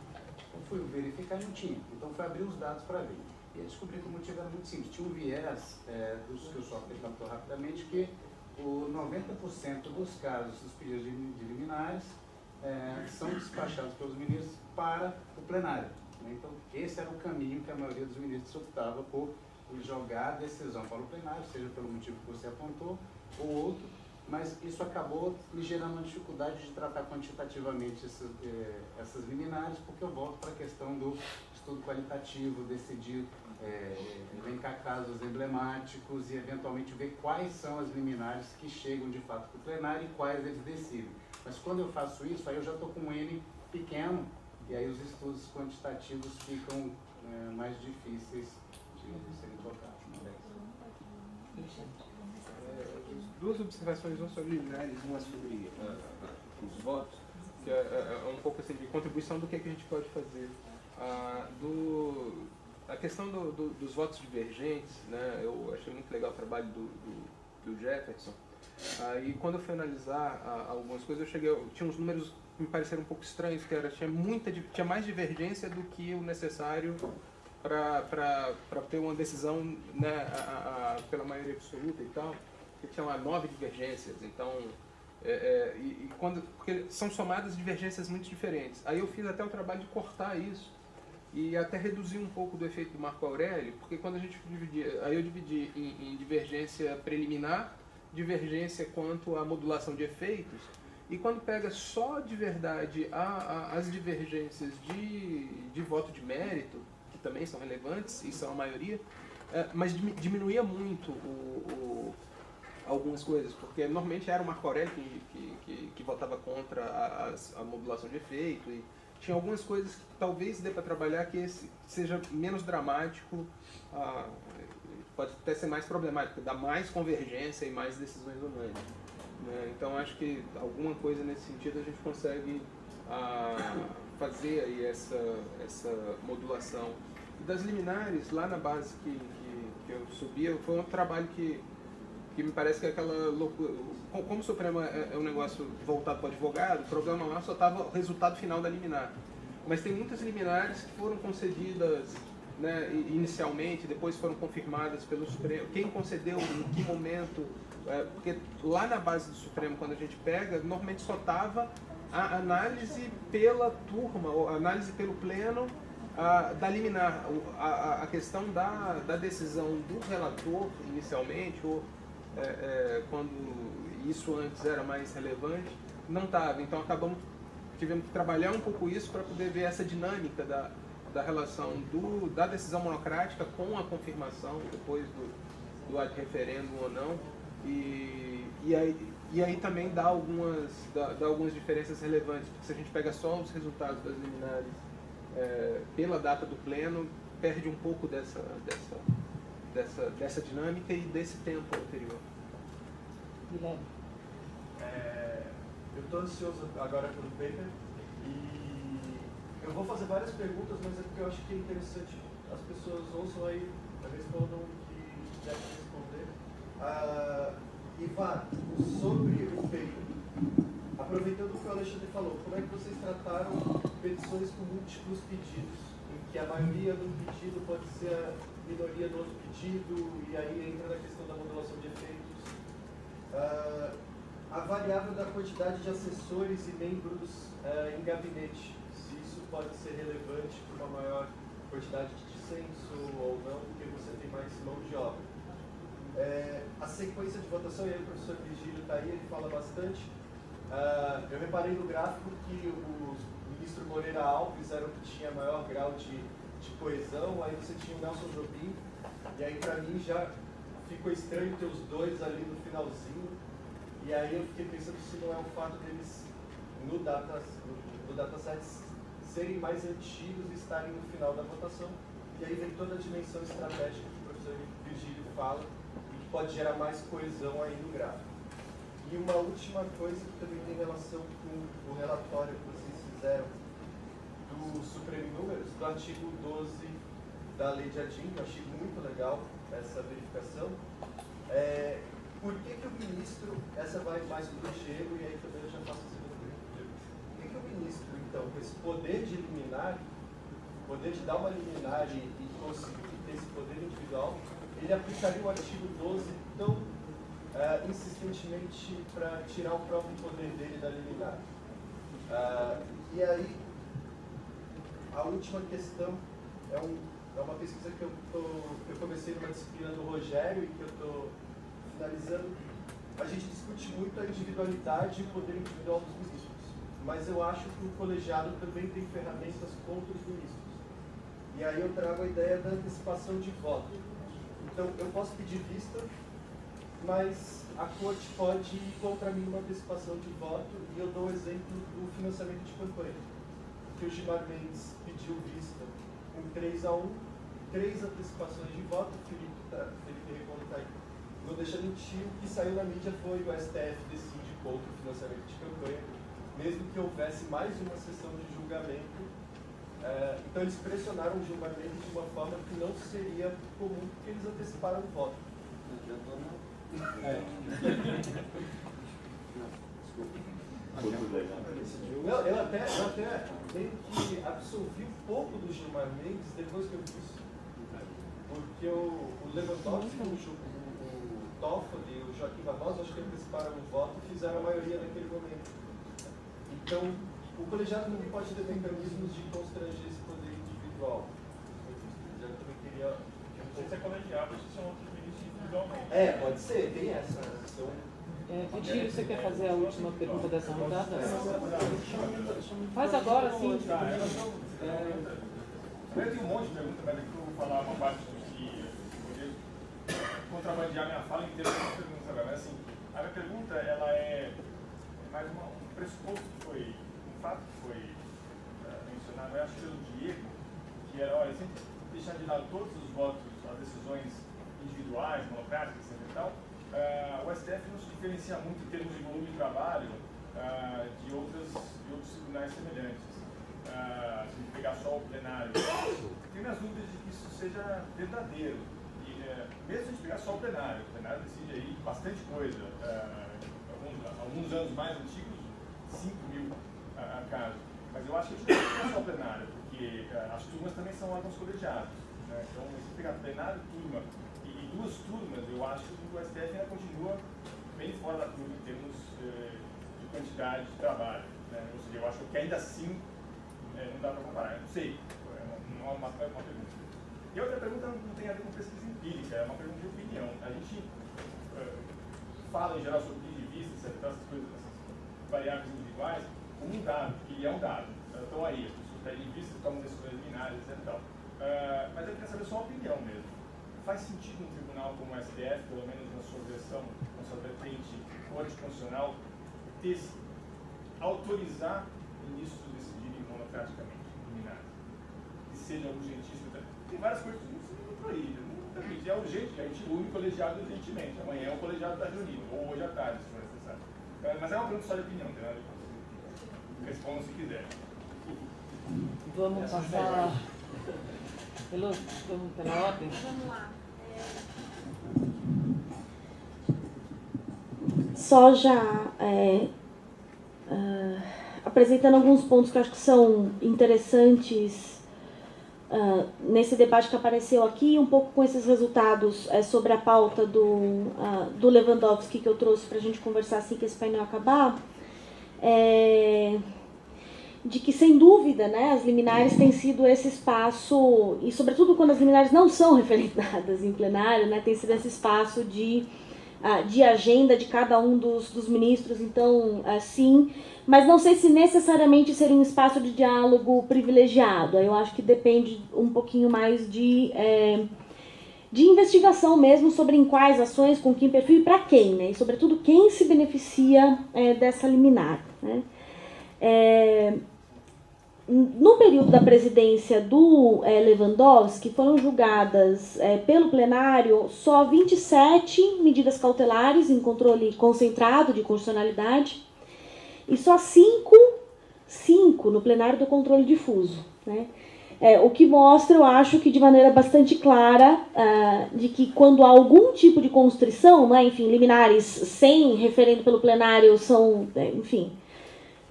Então fui verificar e não tinha. Então fui abrir os dados para ver. E eu descobri que o motivo era muito simples. Tinha um viés dos que o software captou rapidamente, que o 90% dos casos dos pedidos de liminares são despachados pelos ministros para o plenário. Então, esse era o caminho que a maioria dos ministros optava por jogar a decisão para o plenário, seja pelo motivo que você apontou ou outro, mas isso acabou me gerando uma dificuldade de tratar quantitativamente essas liminares, porque eu volto para a questão do estudo qualitativo, decidir, elencar casos emblemáticos e eventualmente ver quais são as liminares que chegam de fato para o plenário e quais eles decidem. Mas quando eu faço isso, aí eu já estou com um N pequeno, e aí os estudos quantitativos ficam mais difíceis de serem tocados. Duas observações, uma sobre liminares, uma sobre os votos, que é um pouco assim, de contribuição do que a gente pode fazer. A questão dos votos divergentes, né, eu achei muito legal o trabalho do Jefferson. E quando eu fui analisar algumas coisas, tinha uns números que me pareceram um pouco estranhos, que tinha mais divergência do que o necessário para ter uma decisão, né, pela maioria absoluta e tal, que tinha lá 9 divergências, então, porque são somadas divergências muito diferentes. Aí eu fiz até o trabalho de cortar isso e até reduzir um pouco do efeito do Marco Aurélio, porque quando a gente dividia, aí eu dividi em divergência preliminar, divergência quanto à modulação de efeitos, e quando pega só de verdade as divergências de voto de mérito, que também são relevantes e são a maioria, mas diminuía muito algumas coisas, porque normalmente era o Marco Aurélio que votava contra a modulação de efeito, e tinha algumas coisas que talvez dê para trabalhar que seja menos dramático, pode até ser mais problemático, dá mais convergência e mais decisões unânimes. Né? Então acho que alguma coisa nesse sentido a gente consegue fazer aí essa modulação. E das liminares, lá na base que eu subia, foi um trabalho que me parece que é aquela loucura. Como o Supremo é um negócio voltado para o advogado, o problema lá só estava o resultado final da liminar. Mas tem muitas liminares que foram concedidas, né, inicialmente, depois foram confirmadas pelo Supremo. Quem concedeu, em que momento, porque lá na base do Supremo, quando a gente pega, normalmente só estava a análise pela turma, ou a análise pelo pleno da liminar, a questão da decisão do relator inicialmente, ou quando isso antes era mais relevante, não estava. Então tivemos que trabalhar um pouco isso para poder ver essa dinâmica da relação da decisão monocrática com a confirmação depois do ad referendum ou não, e aí também dá algumas diferenças relevantes, porque se a gente pega só os resultados das liminares pela data do pleno, perde um pouco dessa dinâmica e desse tempo anterior. Guilherme. Eu estou ansioso agora pelo paper e eu vou fazer várias perguntas, mas é porque eu acho que é interessante as pessoas ouçam aí, respondam o que devem responder. Ivan, sobre o paper, aproveitando o que o Alexandre falou, como é que vocês trataram petições com múltiplos pedidos, em que a maioria do pedido pode ser a minoria do outro pedido, e aí entra na questão da modulação de efeitos? A variável da quantidade de assessores e membros em gabinete, se isso pode ser relevante para uma maior quantidade de dissenso ou não, porque você tem mais mão de obra. A sequência de votação, e aí o professor Virgílio está aí, ele fala bastante. Eu reparei no gráfico que o ministro Moreira Alves era o que tinha maior grau de coesão, aí você tinha o Nelson Jobim, e aí para mim já ficou estranho ter os dois ali no finalzinho, e aí eu fiquei pensando se não é o fato deles no dataset serem mais antigos e estarem no final da votação, e aí vem toda a dimensão estratégica que o professor Virgílio fala, e que pode gerar mais coesão aí no gráfico. E uma última coisa que também tem relação com o relatório que vocês fizeram do Supremo em Números, do artigo 12 da Lei de Adin, eu achei muito legal essa verificação. Por que o ministro, essa vai mais para o Diego, e aí também eu já faço a segunda pergunta. Por que o ministro, então, com esse poder de eliminar, poder de dar uma liminar e conseguir ter esse poder individual, ele aplicaria o artigo 12 tão insistentemente para tirar o próprio poder dele da liminar? E aí, a última questão é uma pesquisa que eu comecei numa disciplina do Rogério e que eu estou finalizando. A gente discute muito a individualidade e o poder individual dos ministros, mas eu acho que o colegiado também tem ferramentas contra os ministros. E aí eu trago a ideia da antecipação de voto. Então, eu posso pedir vista, mas a corte pode ir contra mim numa antecipação de voto, e eu dou o exemplo do financiamento de campanha, que o Gilmar Mendes pediu vista com 3-1, 3 antecipações de voto, o Felipe Recondo está aí. Não deixa mentir, o que saiu na mídia foi o STF decide contra o financiamento de campanha, mesmo que houvesse mais uma sessão de julgamento. Então eles pressionaram o Gilmar Mendes de uma forma que não seria comum, porque eles anteciparam o voto. Não, eu até meio que absolvi um pouco do Gilmar Mendes depois que eu vi isso. Porque o Lewandowski, o Toffoli e o Joaquim Barbosa, acho que anteciparam o voto e fizeram a maioria naquele momento. Então, o colegiado não pode ter mecanismos de constranger esse poder individual. Eu também queria... Não sei se é colegiado ou se são outros ministros individualmente. Pode ser, tem essa. Virgílio, você quer fazer a última pergunta dessa rodada? Faz agora, sim. Eu tenho um monte de perguntas, mas aqui eu vou falar uma parte que poder contrabandear minha fala inteira com as perguntas agora. Mas assim, a minha pergunta ela é mais um pressuposto que foi, um fato que foi mencionado, eu acho, pelo Diego, que era, olha, sempre deixar de lado todos os votos, as decisões individuais, monocráticas, etc. e tal. O STF não se diferencia muito em termos de volume de trabalho de outros tribunais semelhantes. Se a gente pegar só o plenário, tenho minhas dúvidas de que isso seja verdadeiro. E, mesmo se a gente pegar só o plenário decide aí bastante coisa. Alguns anos mais antigos, 5.000 casos. Mas eu acho que a gente não é só o plenário, porque as turmas também são órgãos colegiados. Né? Então, se pegar plenário, turma e 2 turmas, eu acho que o STF ainda continua bem fora da turma em termos de quantidade de trabalho. Né? Ou seja, eu acho que ainda assim não dá para comparar. Eu não sei, é uma pergunta. E a outra pergunta não tem a ver com pesquisa empírica, é uma pergunta de opinião. A gente fala em geral sobre indivíduos, essas coisas, essas variáveis individuais, como um dado, que é um dado. Estão aí, as pessoas pedem vistas, tomam decisões liminares, etc. Mas eu queria saber só a opinião mesmo. Faz sentido um tribunal como o STF, pelo menos na sua versão, na sua vertente constitucional, autorizar ministros decidirem monocraticamente, liminares? Que seja urgentíssimo. Tem várias coisas que não se proíbem. É urgente, a gente une o colegiado urgentemente. Amanhã o colegiado está reunido, ou hoje à tarde, se for necessário. Mas é uma pergunta só de opinião, tem nada a ver com isso. Responda se quiser. Vamos passar pela ordem? Vamos lá. Só já apresentando alguns pontos que eu acho que são interessantes nesse debate que apareceu aqui, um pouco com esses resultados sobre a pauta do Lewandowski que eu trouxe para a gente conversar assim que esse painel acabar, de que, sem dúvida, né, as liminares têm sido esse espaço, e sobretudo quando as liminares não são referendadas em plenário, né, tem sido esse espaço de agenda de cada um dos ministros, então, sim, mas não sei se necessariamente seria um espaço de diálogo privilegiado. Eu acho que depende um pouquinho mais de investigação mesmo sobre em quais ações, com que perfil e para quem, né, e sobretudo quem se beneficia dessa liminar, né. No período da presidência do Lewandowski, foram julgadas pelo plenário só 27 medidas cautelares em controle concentrado de constitucionalidade e só 5 no plenário do controle difuso, né? O que mostra, eu acho que de maneira bastante clara, de que quando há algum tipo de constrição, né, enfim, liminares sem referendo pelo plenário são, enfim,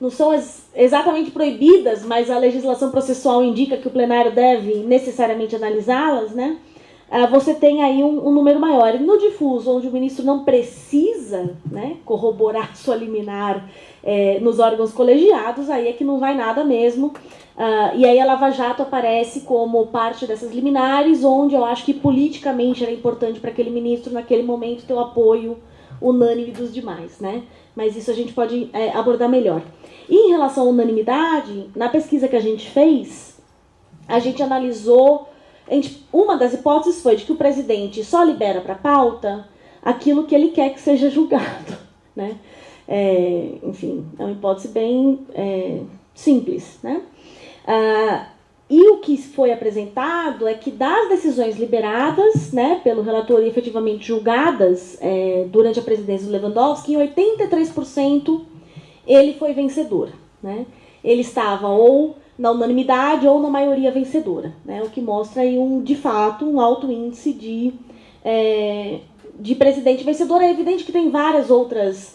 não são exatamente proibidas, mas a legislação processual indica que o plenário deve necessariamente analisá-las, né? Você tem aí um número maior. E no difuso, onde o ministro não precisa, né, corroborar sua liminar nos órgãos colegiados, aí é que não vai nada mesmo. E aí a Lava Jato aparece como parte dessas liminares, onde eu acho que politicamente era importante para aquele ministro, naquele momento, ter o apoio unânime dos demais, né? Mas isso a gente pode abordar melhor. E em relação à unanimidade, na pesquisa que a gente fez, a gente analisou, uma das hipóteses foi de que o presidente só libera para a pauta aquilo que ele quer que seja julgado, né? Enfim, é uma hipótese bem simples, né? E o que foi apresentado é que das decisões liberadas, né, pelo relator e efetivamente julgadas durante a presidência do Lewandowski, em 83% ele foi vencedor, né? Ele estava ou na unanimidade ou na maioria vencedora, né? O que mostra aí de fato um alto índice de presidente vencedor. É evidente que tem várias outras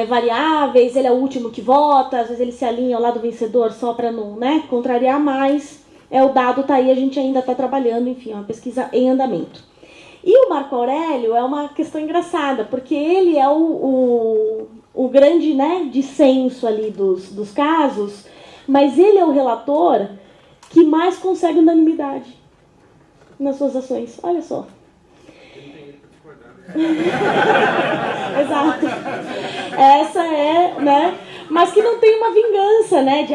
variáveis, ele é o último que vota, às vezes ele se alinha ao lado vencedor só para não, né, contrariar mais. O dado está aí, a gente ainda está trabalhando, enfim, é uma pesquisa em andamento. E o Marco Aurélio é uma questão engraçada, porque ele é o grande, né, dissenso ali dos casos, mas ele é o relator que mais consegue unanimidade nas suas ações. Olha só. Exato. Essa né? Mas que não tem uma vingança, né? De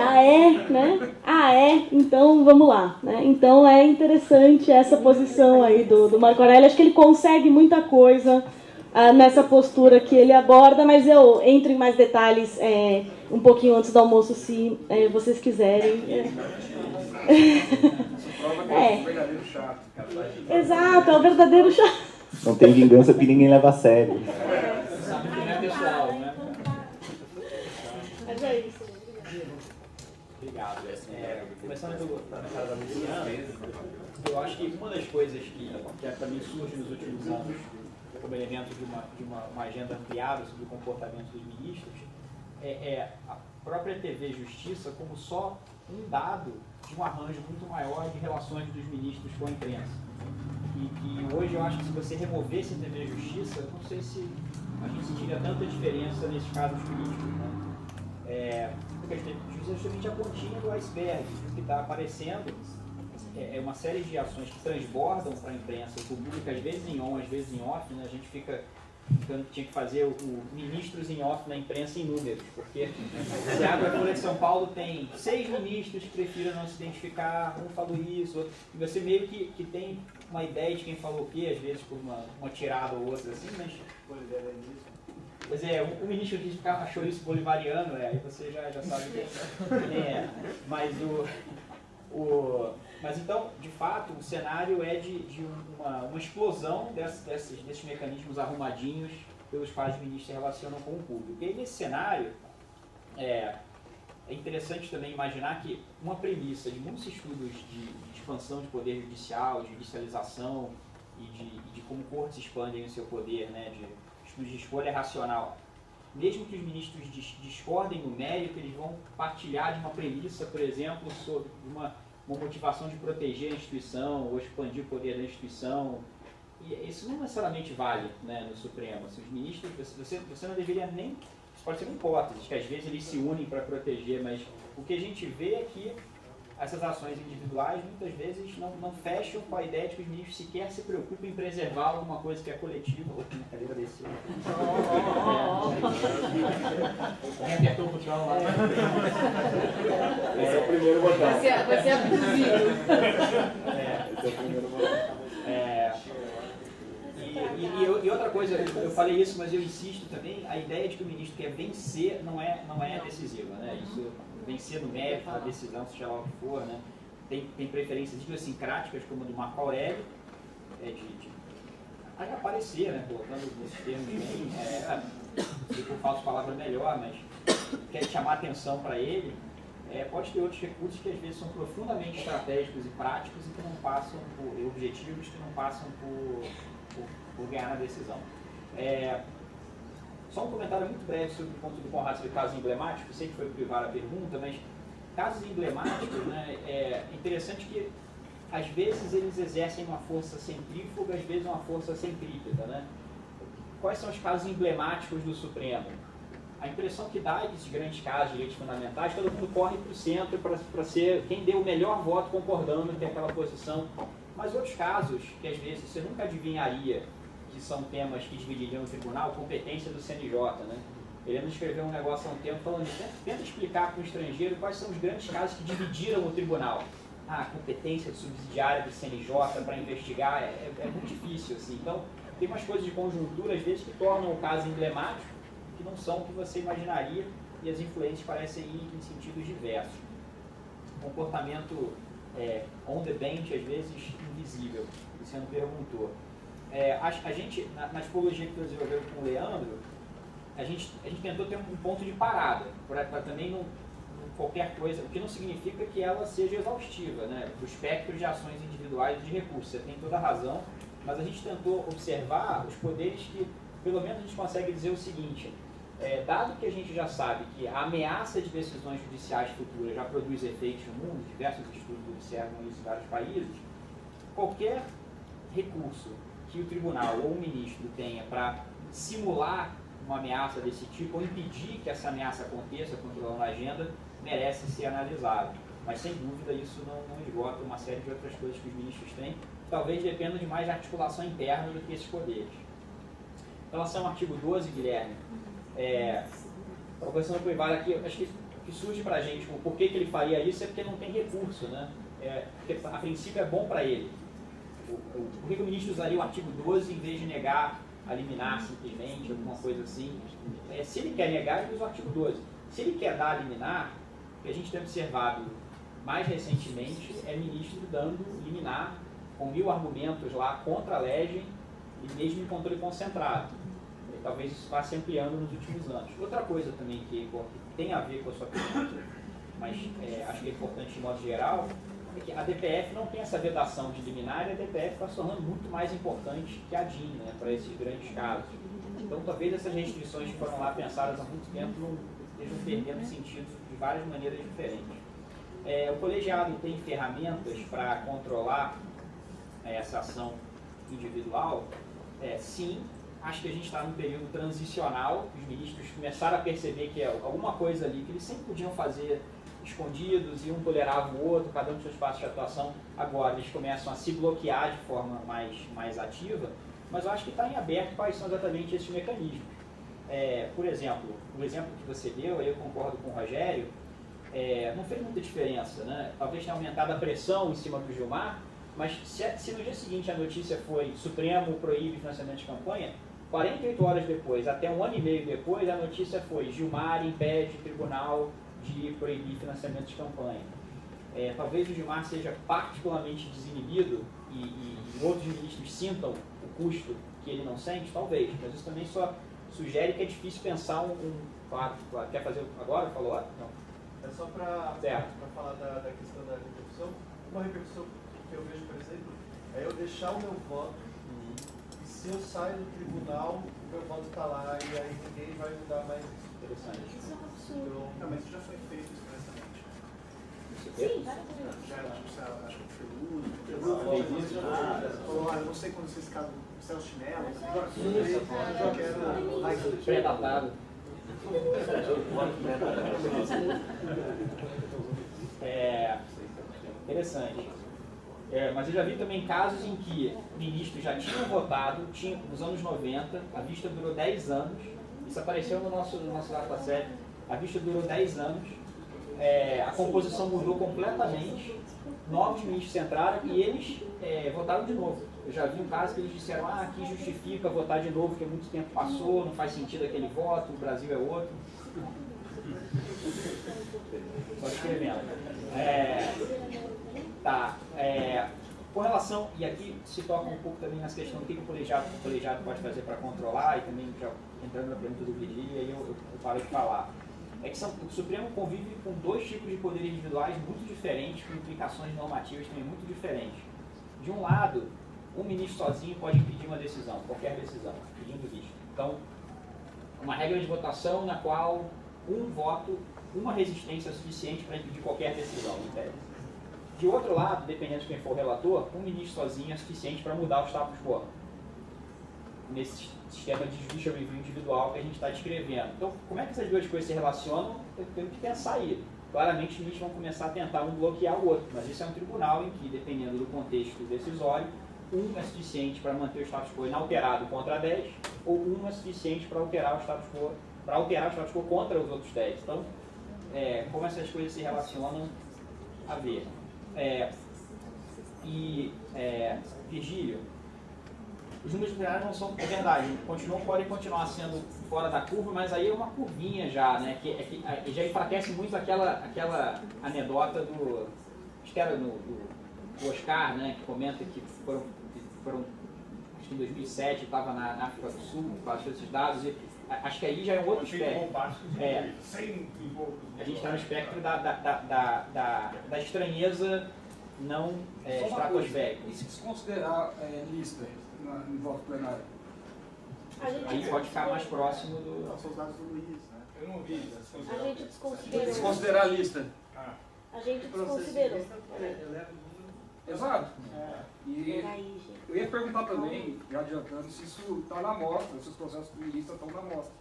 né? Então vamos lá, né? Então é interessante essa posição aí do Marco Aurélio. Acho que ele consegue muita coisa nessa postura que ele aborda, mas eu entro em mais detalhes um pouquinho antes do almoço, se vocês quiserem. Exato, é o verdadeiro chato. Não tem vingança porque ninguém leva a sério. Sabe que não é pessoal, né? Mas é isso. Obrigado. Começando pela cara da Luciana, eu acho que uma das coisas que para mim surge nos últimos anos, como elemento de uma agenda ampliada sobre o comportamento dos ministros, é a própria TV Justiça como só um dado de um arranjo muito maior de relações dos ministros com a imprensa. E hoje eu acho que se você removesse a TV Justiça, não sei se a gente sentiria tanta diferença nesses casos políticos, né? Porque justamente a pontinha do iceberg, o que está aparecendo é uma série de ações que transbordam para a imprensa pública, às vezes em on, às vezes em off, né? A gente tinha que fazer o ministros em off na imprensa em números, porque se abre a Folha de São Paulo tem 6 ministros que prefiram não se identificar, um falou isso, outro, e você meio que tem uma ideia de quem falou o quê, às vezes por uma tirada ou outra assim, mas... Pois é, o ministro que achou isso bolivariano, aí você já sabe quem é. Mas então, de fato, o cenário é de uma explosão desses mecanismos arrumadinhos pelos quais os ministros se relacionam com o público. E aí, nesse cenário, é interessante também imaginar que uma premissa de muitos estudos de expansão de poder judicial, de judicialização e de como cortes expandem o seu poder, né, de estudos de escolha racional, mesmo que os ministros discordem numérico, eles vão partilhar de uma premissa, por exemplo, sobre uma motivação de proteger a instituição ou expandir o poder da instituição. E isso não necessariamente vale, né, no Supremo. Assim, os ministros, você não deveria nem... Isso pode ser uma hipótese, que às vezes eles se unem para proteger, mas o que a gente vê é que essas ações individuais muitas vezes não fecham com a ideia de que os ministros sequer se preocupam em preservar alguma coisa que é coletiva. Ou na cadeira desse. Quem apertou o botão lá? Esse é o primeiro botão. Você é abduzido. Esse é o primeiro botão. E outra coisa, eu falei isso, mas eu insisto também, a ideia de que o ministro quer vencer não é decisiva, né? Isso, vencer no mérito, na decisão, seja lá o que for, né? Tem preferências idiosincráticas, como a do Marco Aurélio, de aparecer, né? Colocando nesses termos bem, se por falta de palavra melhor, mas quer chamar atenção para ele. Pode ter outros recursos que às vezes são profundamente estratégicos e práticos e que não passam por objetivos, que não passam por ganhar na decisão. Só um comentário muito breve sobre o ponto do Conrado sobre casos emblemáticos. Sei que foi privar a pergunta, mas casos emblemáticos, né, é interessante que às vezes eles exercem uma força centrífuga, às vezes uma força centrípeta, né? Quais são os casos emblemáticos do Supremo? A impressão que dá desses grandes casos de direitos fundamentais, todo mundo corre para o centro para ser quem deu o melhor voto concordando com aquela posição. Mas outros casos, que às vezes você nunca adivinharia que são temas que dividiriam o tribunal, competência do CNJ, né? Ele escreveu um negócio há um tempo falando, tenta explicar para o estrangeiro quais são os grandes casos que dividiram o tribunal. A competência subsidiária do CNJ para investigar é muito difícil, assim. Então, tem umas coisas de conjuntura, às vezes, que tornam o caso emblemático, que não são o que você imaginaria, e as influências parecem ir em sentidos diversos. Comportamento on the bench, às vezes, invisível. O Luciano perguntou. A gente, na tipologia que eu desenvolveu com o Leandro, a gente tentou ter um ponto de parada, para também não qualquer coisa, o que não significa que ela seja exaustiva, né? O espectro de ações individuais e de recursos, você tem toda a razão, mas a gente tentou observar os poderes que, pelo menos a gente consegue dizer o seguinte, dado que a gente já sabe que a ameaça de decisões judiciais futuras já produz efeitos no mundo, diversos estudos observam isso em vários países, qualquer recurso que o tribunal ou o ministro tenha para simular uma ameaça desse tipo ou impedir que essa ameaça aconteça, controlando a agenda, merece ser analisado. Mas, sem dúvida, isso não esgota uma série de outras coisas que os ministros têm, que talvez dependam de mais articulação interna do que esses poderes. Em relação ao artigo 12, Guilherme, conversando com o Ivar aqui, acho que o que surge para a gente, o porquê que ele faria isso é porque não tem recurso, né? Porque, a princípio, é bom para ele. Por que o ministro usaria o artigo 12 em vez de negar a liminar simplesmente, alguma coisa assim? Se ele quer negar, ele usa o artigo 12. Se ele quer dar a liminar, o que a gente tem observado mais recentemente é ministro dando liminar com 1000 argumentos lá contra a legem e mesmo em controle concentrado. Talvez isso vá se ampliando nos últimos anos. Outra coisa também que tem a ver com a sua pergunta, mas acho que é importante de modo geral, é que a DPF não tem essa vedação de liminar e a DPF está se tornando muito mais importante que a DIN, né, para esses grandes casos. Então, talvez essas restrições que foram lá pensadas há muito tempo não estejam perdendo sentido de várias maneiras diferentes. O colegiado tem ferramentas para controlar essa ação individual? Sim, acho que a gente está num período transicional, os ministros começaram a perceber que é alguma coisa ali que eles sempre podiam fazer escondidos e um tolerava o outro, cada um com seu espaço de atuação. Agora eles começam a se bloquear de forma mais ativa, mas eu acho que está em aberto quais são exatamente esses mecanismos. Por exemplo, o exemplo que você deu, aí eu concordo com o Rogério, não fez muita diferença, né? Talvez tenha aumentado a pressão em cima do Gilmar, mas se no dia seguinte a notícia foi Supremo proíbe financiamento de campanha, 48 horas depois, até um ano e meio depois, a notícia foi Gilmar impede o tribunal de proibir financiamento de campanha. Talvez o Gilmar seja particularmente desinibido e outros ministros sintam o custo que ele não sente, talvez, mas isso também só sugere que é difícil pensar claro, quer fazer agora? Falou? Não. É só para falar da questão da repercussão. Uma repercussão que eu vejo, por exemplo, é eu deixar o meu voto e se eu saio do tribunal, o meu voto está lá e aí ninguém vai mudar mais isso. Interessante. Isso é um absurdo. Não, mas isso já foi feito expressamente. Sim, várias vezes. Já, acho que foi o Uso, falou, eu não sei quando vocês casam o Celso Chinelo, agora eu quero Pré-datado. Interessante. Mas eu já vi também casos em que ministros já tinham votado, nos anos 90, a vista durou 10 anos, isso apareceu no nosso dataset, a vista durou 10 anos, a composição mudou completamente, novos ministros entraram e eles votaram de novo. Eu já vi um caso que eles disseram, aqui justifica votar de novo, porque muito tempo passou, não faz sentido aquele voto, o Brasil é outro. Só escrevendo. Com relação, e aqui se toca um pouco também nessa questão do que o colegiado pode fazer para controlar, e também já entrando na pergunta do Virgílio, aí eu paro de falar. O Supremo convive com dois tipos de poderes individuais muito diferentes, com implicações normativas também muito diferentes. De um lado, um ministro sozinho pode impedir uma decisão, qualquer decisão, pedindo vista. Então, uma regra de votação na qual um voto, uma resistência é suficiente para impedir qualquer decisão, em tese. De outro lado, dependendo de quem for o relator, um ministro sozinho é suficiente para mudar o status quo. Nesse sistema de judicial review individual que a gente está descrevendo. Então, como é que essas duas coisas se relacionam? Temos que pensar aí. Claramente, os ministros vão começar a tentar um bloquear o outro, mas isso é um tribunal em que, dependendo do contexto decisório, um é suficiente para manter o status quo inalterado contra 10, ou um é suficiente para alterar o status quo contra os outros 10. Então, como essas coisas se relacionam, a ver. Virgílio, os números plenários não são, verdade, podem continuar sendo fora da curva, mas aí é uma curvinha já, né? Que já enfraquece muito aquela anedota acho que era do Oscar, né? Que comenta que foram acho que em 2007 estava na África do Sul, passou esses dados, e acho que aí já é um outro espectro. A gente está no espectro da estranheza não estratosférica. E se considerar lista em voto plenário? Aí pode ficar mais próximo do... São os dados do Luiz, né? Eu não vi. A gente desconsiderou. Desconsiderar a lista. A gente desconsiderou. Exato. E eu ia perguntar também, já adiantando, se isso está na mostra, se os processos do lista estão na mostra.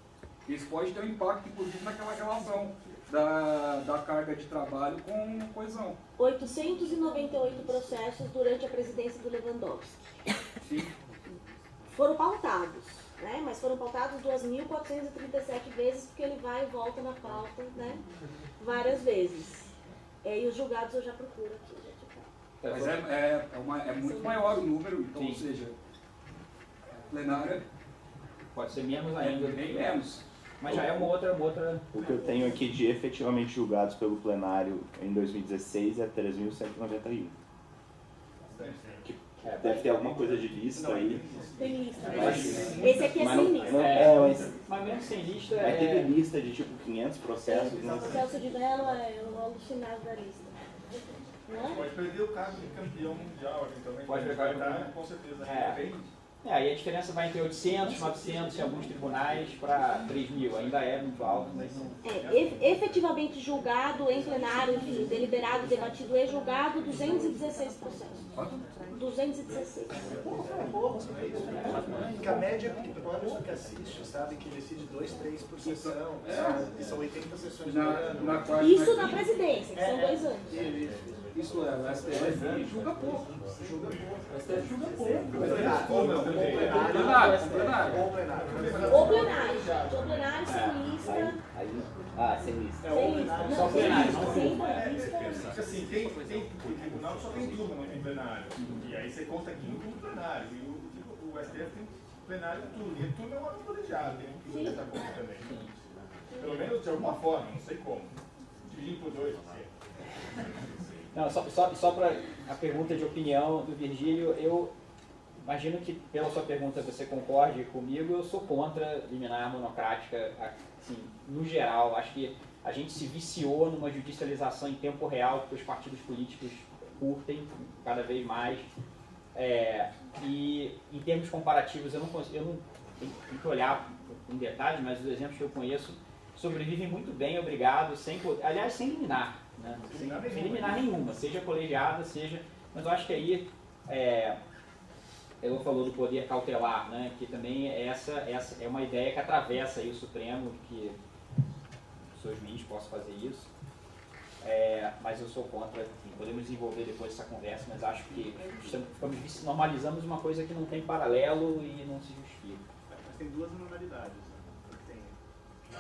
Isso pode ter um impacto, inclusive, naquela relação da carga de trabalho com coesão. 898 processos durante a presidência do Lewandowski. Sim. Foram pautados, né? Mas foram pautados 2.437 vezes, porque ele vai e volta na pauta, né? Várias vezes. E os julgados eu já procuro aqui, já te falo. Mas é muito maior o número, então, Sim. ou seja, plenária Pode ser menos ainda. bem menos. Mas já é uma outra... O que eu tenho aqui de efetivamente julgados pelo plenário em 2016 é 3.191. Deve ter alguma coisa de lista aí. Tem lista. Mas- Esse aqui é mas sem não- lista. Mas mesmo sem lista Vai ter lista de tipo 500 processos. O Né? Celso de Mello é o alucinado da lista. Não é? Pode perder o cargo de campeão mundial eventualmente. Pode Vai perder o estar, cargo. com certeza. É. Depende. Aí a diferença vai entre 800, 900 em alguns tribunais para 3.000. Ainda é muito alto, mas não... Efetivamente julgado em plenário, enfim, deliberado, debatido e julgado, 216 processos. 216. Porque a média, a pessoa que assiste sabe que decide 2, 3 por sessão, e são 80 sessões por ano. Isso na presidência, que são 2 anos. Isso é, o STF julga pouco. Julga pouco. O STF julga pouco. Com plenário. O plenário, gente. O plenário sem lista. Sem lista. Sem lista. Só plenário, não sem lista. Porque assim, o tribunal só tem turno em plenário. E aí você conta aqui no plenário. E o STF tem plenário e turno. E turno é uma colegiada, tem que fazer essa conta também. Pelo menos de alguma forma, não sei como. Dividindo por 2, Não, só para a pergunta de opinião do Virgílio, eu imagino que pela sua pergunta você concorde comigo, eu sou contra liminar monocrática, assim, no geral. Acho que a gente se viciou numa judicialização em tempo real que os partidos políticos curtem cada vez mais. E em termos comparativos, eu não tenho que olhar em detalhes, mas os exemplos que eu conheço sobrevivem muito bem, obrigado, sem liminar. Né? Sem liminar nenhuma, seja colegiada, seja... Mas eu acho que aí, eu falou do poder cautelar, né? Que também essa é uma ideia que atravessa aí o Supremo, que o seu juiz possa fazer isso. Mas eu sou contra, enfim, podemos desenvolver depois essa conversa, mas acho que normalizamos uma coisa que não tem paralelo e não se justifica. Mas tem duas normalidades, né?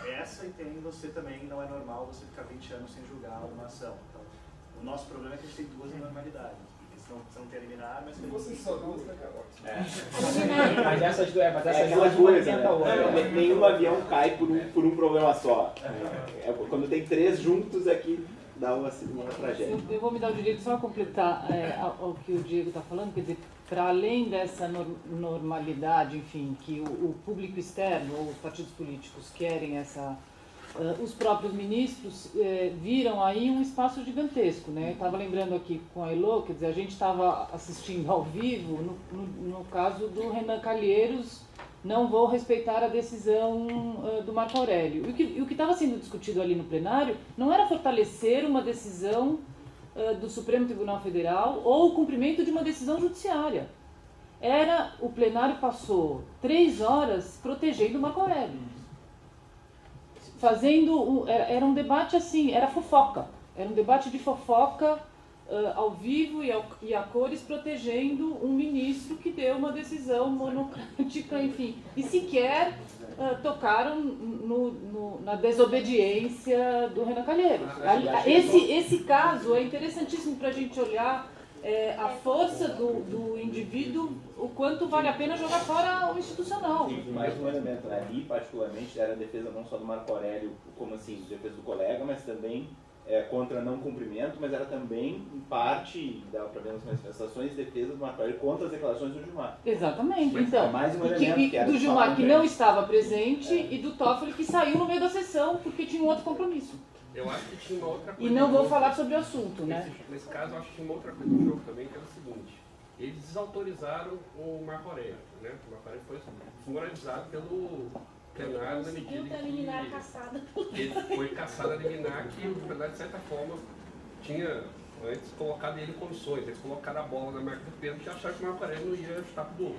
Tem essa e tem você também, não é normal você ficar 20 anos sem julgar uma ação. Então, o nosso problema é que a gente tem duas normalidades. Porque senão você não tem eliminar, mas tem Você só não está Mas essas duas, aquela coisa, né? Nenhum avião cai por um problema só. Quando tem 3 juntos aqui, dá uma tragédia. Eu vou me dar o direito só a completar ao que o Diego está falando, quer dizer, para além dessa normalidade, enfim, que o público externo ou os partidos políticos querem os próprios ministros viram aí um espaço gigantesco, né? Eu estava lembrando aqui com a Elô, quer dizer, a gente estava assistindo ao vivo no caso do Renan Calheiros, não vou respeitar a decisão do Marco Aurélio. E o que estava sendo discutido ali no plenário não era fortalecer uma decisão do Supremo Tribunal Federal ou o cumprimento de uma decisão judiciária. O plenário passou 3 horas protegendo o Marco Aurélio. Era um debate assim, era fofoca. Era um debate de fofoca ao vivo e a cores, protegendo um ministro que deu uma decisão monocrática, enfim. E sequer tocaram na desobediência do Renan Calheiros. Esse caso é interessantíssimo para a gente olhar a força do indivíduo, o quanto vale a pena jogar fora o institucional. Sim, mais um elemento, né? Ali, particularmente, era a defesa não só do Marco Aurélio, como assim, defesa do colega, mas também contra não cumprimento, mas era também, em parte, dava para ver nas manifestações, defesa do Marco Aurélio contra as declarações do Gilmar. Exatamente. Então, mais um elemento do Gilmar que não estava presente e do Toffoli que saiu no meio da sessão porque tinha um outro compromisso. Eu acho que tinha uma outra coisa. E não vou falar sobre o assunto, né? Nesse caso, eu acho que tinha uma outra coisa no jogo também, que era o seguinte: eles desautorizaram o Marco Aurélio, né? O Marco Aurélio foi desmoralizado pelo plenário na medida que ele foi caçado a liminar, que o plenário, de certa forma, tinha antes colocado ele em condições, eles colocaram a bola na marca do pênalti e acharam que o Marco Aurélio não ia chutar pro gol.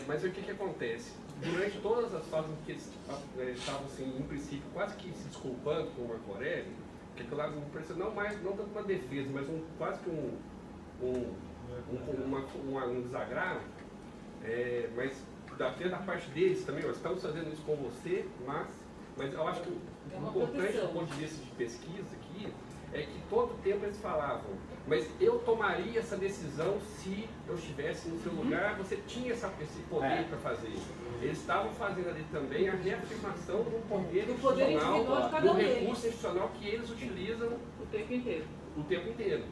Mas o que acontece? Durante todas as fases em que eles estavam, assim, em princípio, quase que se desculpando com o Marco Aurélio, que aquilo lá não parecia não tanto uma defesa, mas quase que um desagravo, mas da parte deles também, nós estamos fazendo isso com você, mas eu acho que o importante do ponto de vista de pesquisa aqui é que todo tempo eles falavam, mas eu tomaria essa decisão se eu estivesse no seu lugar, você tinha esse poder para fazer. Eles estavam fazendo ali também a reafirmação do poder institucional, do recurso institucional que eles utilizam o tempo inteiro.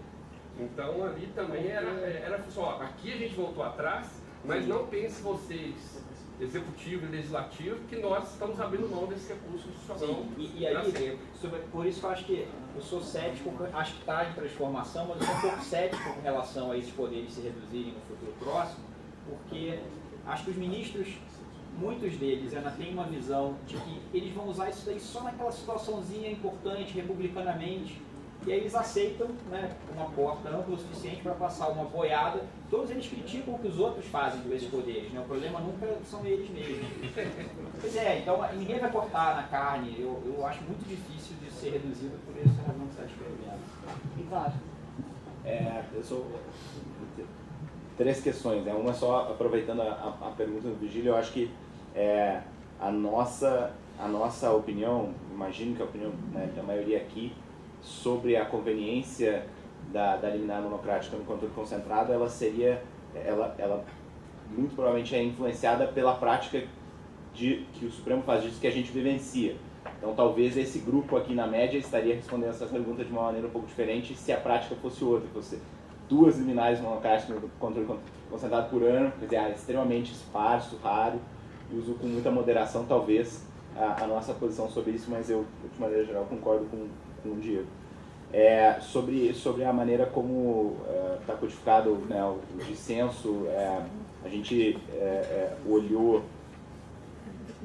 Então ali também era só, aqui a gente voltou atrás, mas não pense vocês, executivo e legislativo, que nós estamos abrindo mão desse recurso institucional. E aí, por isso que eu acho que eu sou cético, acho que está em transformação, mas eu sou um pouco cético com relação a esses poderes se reduzirem no futuro próximo, porque acho que os ministros, muitos deles ainda têm uma visão de que eles vão usar isso daí só naquela situaçãozinha importante, republicanamente, e aí eles aceitam, né, uma porta ampla o suficiente para passar uma boiada. Todos eles criticam o que os outros fazem com esses poderes, né? O problema nunca são eles mesmos. Pois é, então ninguém vai cortar na carne. Eu acho muito difícil de ser reduzido por essa razão que você está descrevendo. E claro. Eu sou... Três questões, né? Uma só, aproveitando a pergunta do Virgílio, eu acho que a nossa opinião, imagino que a opinião, né, da maioria aqui, sobre a conveniência da liminar monocrática no controle concentrado, ela muito provavelmente é influenciada pela prática que o Supremo faz disso, que a gente vivencia. Então talvez esse grupo aqui na média estaria respondendo essa pergunta de uma maneira um pouco diferente se a prática fosse outra, fosse 2 liminares monocráticas no controle concentrado por ano, quer dizer, é extremamente esparso, raro, e uso com muita moderação, talvez, a nossa posição sobre isso, mas eu, de maneira geral, concordo com o Diego. Sobre a maneira como está codificado, né, o dissenso, a gente olhou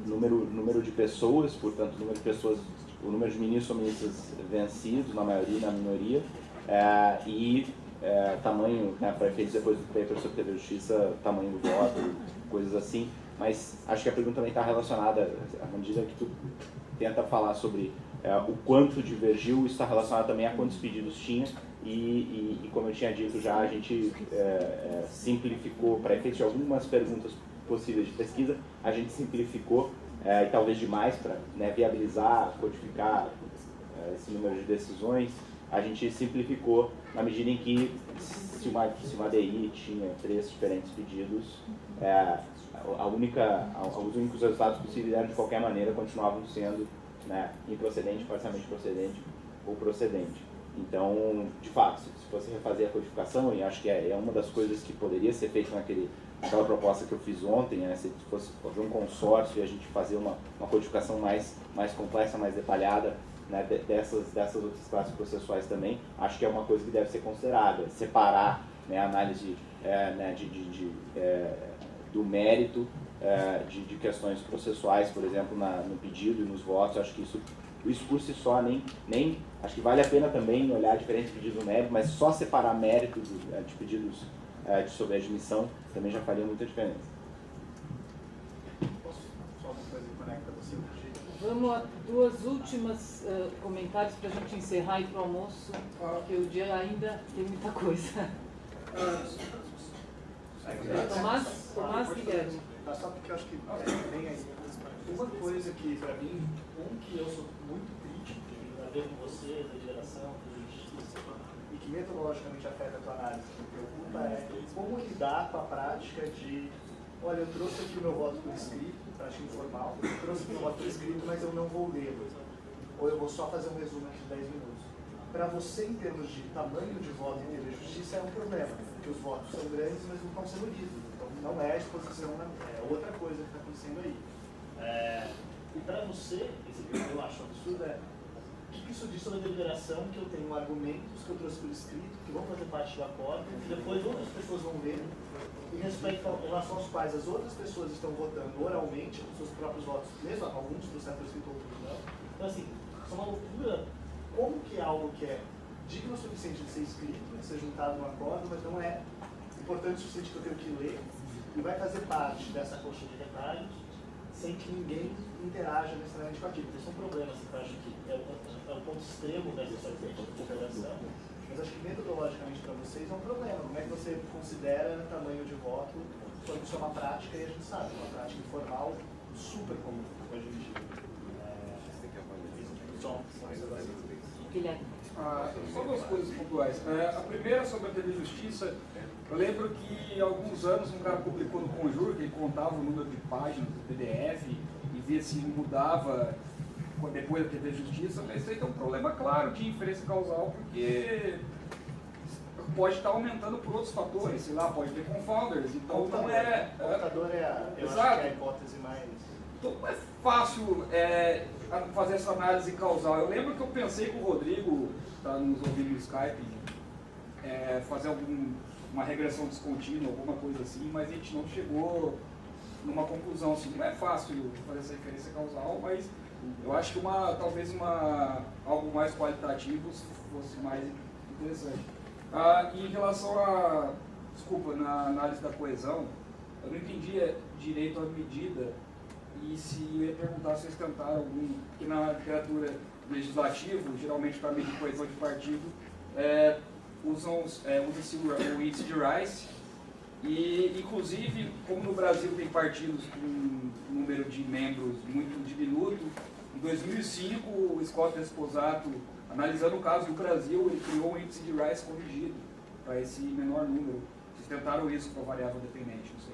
número de pessoas, portanto, o número de ministros ou ministras vencidos, na maioria e na minoria, e tamanho, né, para efeitos depois do paper sobre TV Justiça, tamanho do voto, coisas assim, mas acho que a pergunta também está relacionada, à medida que tu tenta falar sobre o quanto divergiu, isso está relacionado também a quantos pedidos tinha, e como eu tinha dito já, a gente simplificou, para efeitos de algumas perguntas possíveis de pesquisa, a gente simplificou, e talvez demais, para, né, viabilizar, codificar esse número de decisões, a gente simplificou na medida em que, se uma ADI tinha 3 diferentes pedidos, os únicos resultados possíveis eram, de qualquer maneira, continuavam sendo, né, improcedente, parcialmente procedente ou procedente. Então, de fato, se fosse refazer a codificação, e acho que é uma das coisas que poderia ser feita naquela proposta que eu fiz ontem, né, se fosse fazer um consórcio e a gente fazer uma codificação mais complexa, mais detalhada, né, dessas outras classes processuais também, acho que é uma coisa que deve ser considerada, separar, né, a análise né, do mérito de questões processuais, por exemplo, no pedido e nos votos. Acho que isso por si só nem acho que vale a pena também olhar diferentes pedidos do mérito, mas só separar mérito de pedidos sobre admissão também já faria muita diferença. Vamos a 2 últimas comentários para a gente encerrar e ir para o almoço, porque o dia ainda tem muita coisa. Tomás Guilherme. Só porque eu acho que vem aí uma coisa que, para mim, que eu sou muito crítico, que tem a ver com você, da geração, da justiça, e que metodologicamente afeta a tua análise, que me preocupa é como lidar com a prática de, olha, eu trouxe aqui o meu voto por escrito, prática informal, eu trouxe aqui o meu voto por escrito, mas eu não vou ler, ou eu vou só fazer um resumo aqui de 10 minutos. Para você, em termos de tamanho de voto em TV Justiça, é um problema, porque os votos são grandes, mas não estão sendo lidos. Então, não é a exposição, é outra coisa que está acontecendo aí. E para você, esse que eu acho absurdo o que isso diz sobre a deliberação, que eu tenho argumentos que eu trouxe por escrito, que vão fazer parte do acordo, que depois outras pessoas vão ver, em relação aos quais as outras pessoas estão votando oralmente, com seus próprios votos, mesmo alguns trouxeram por escrito, outros não. Então, assim, é uma loucura. Como que é algo que é digno o suficiente de ser escrito, de ser juntado no acordo, mas não é importante o suficiente que eu tenho que ler, e vai fazer parte dessa coxa de retalhos, sem que ninguém interaja necessariamente com aquilo. Esse é um problema, assim, que eu acho que é o ponto extremo dessa estratégia de cooperação, mas acho que metodologicamente para vocês é um problema. Como é que você considera tamanho de voto quando isso é uma prática, e a gente sabe, uma prática informal super comum hoje em dia. Só 2 coisas pontuais. A primeira sobre a TV Justiça. Eu lembro que há alguns anos um cara publicou no Conjur que ele contava o número de páginas do PDF e via se mudava depois da TV Justiça, mas isso aí tem um problema claro de inferência causal, porque pode estar aumentando por outros fatores, sei lá, pode ter confounders, então não é... Contador eu exato. acho que é a hipótese mais... Então não é fácil fazer essa análise causal. Eu lembro que eu pensei com o Rodrigo, está nos ouvindo no Skype, fazer uma regressão descontínua, alguma coisa assim, mas a gente não chegou numa conclusão assim. Não é fácil fazer essa referência causal, mas eu acho que talvez algo mais qualitativo fosse mais interessante. Em relação na análise da coesão, eu não entendi direito a medida e se eu ia perguntar se vocês tentaram algum, porque na literatura legislativa, geralmente para medir coesão de partido, usa-se o índice de Rice, e inclusive, como no Brasil tem partidos com um número de membros muito diminuto, em 2005 o Scott Esposato, analisando o caso do Brasil, ele criou um índice de Rice corrigido para esse menor número. Vocês tentaram isso para a variável dependente, não sei.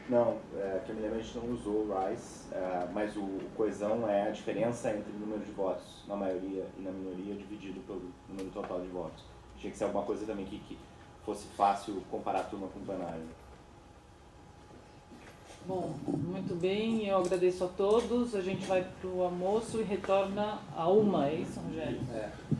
Não, que eu me lembro a gente não usou o Rice, mas o coesão é a diferença entre o número de votos na maioria e na minoria dividido pelo número total de votos. Tinha que ser alguma coisa também que fosse fácil comparar turma com plenário. Bom, muito bem, eu agradeço a todos. A gente vai para o almoço e retorna a 1h, é isso, Rogério?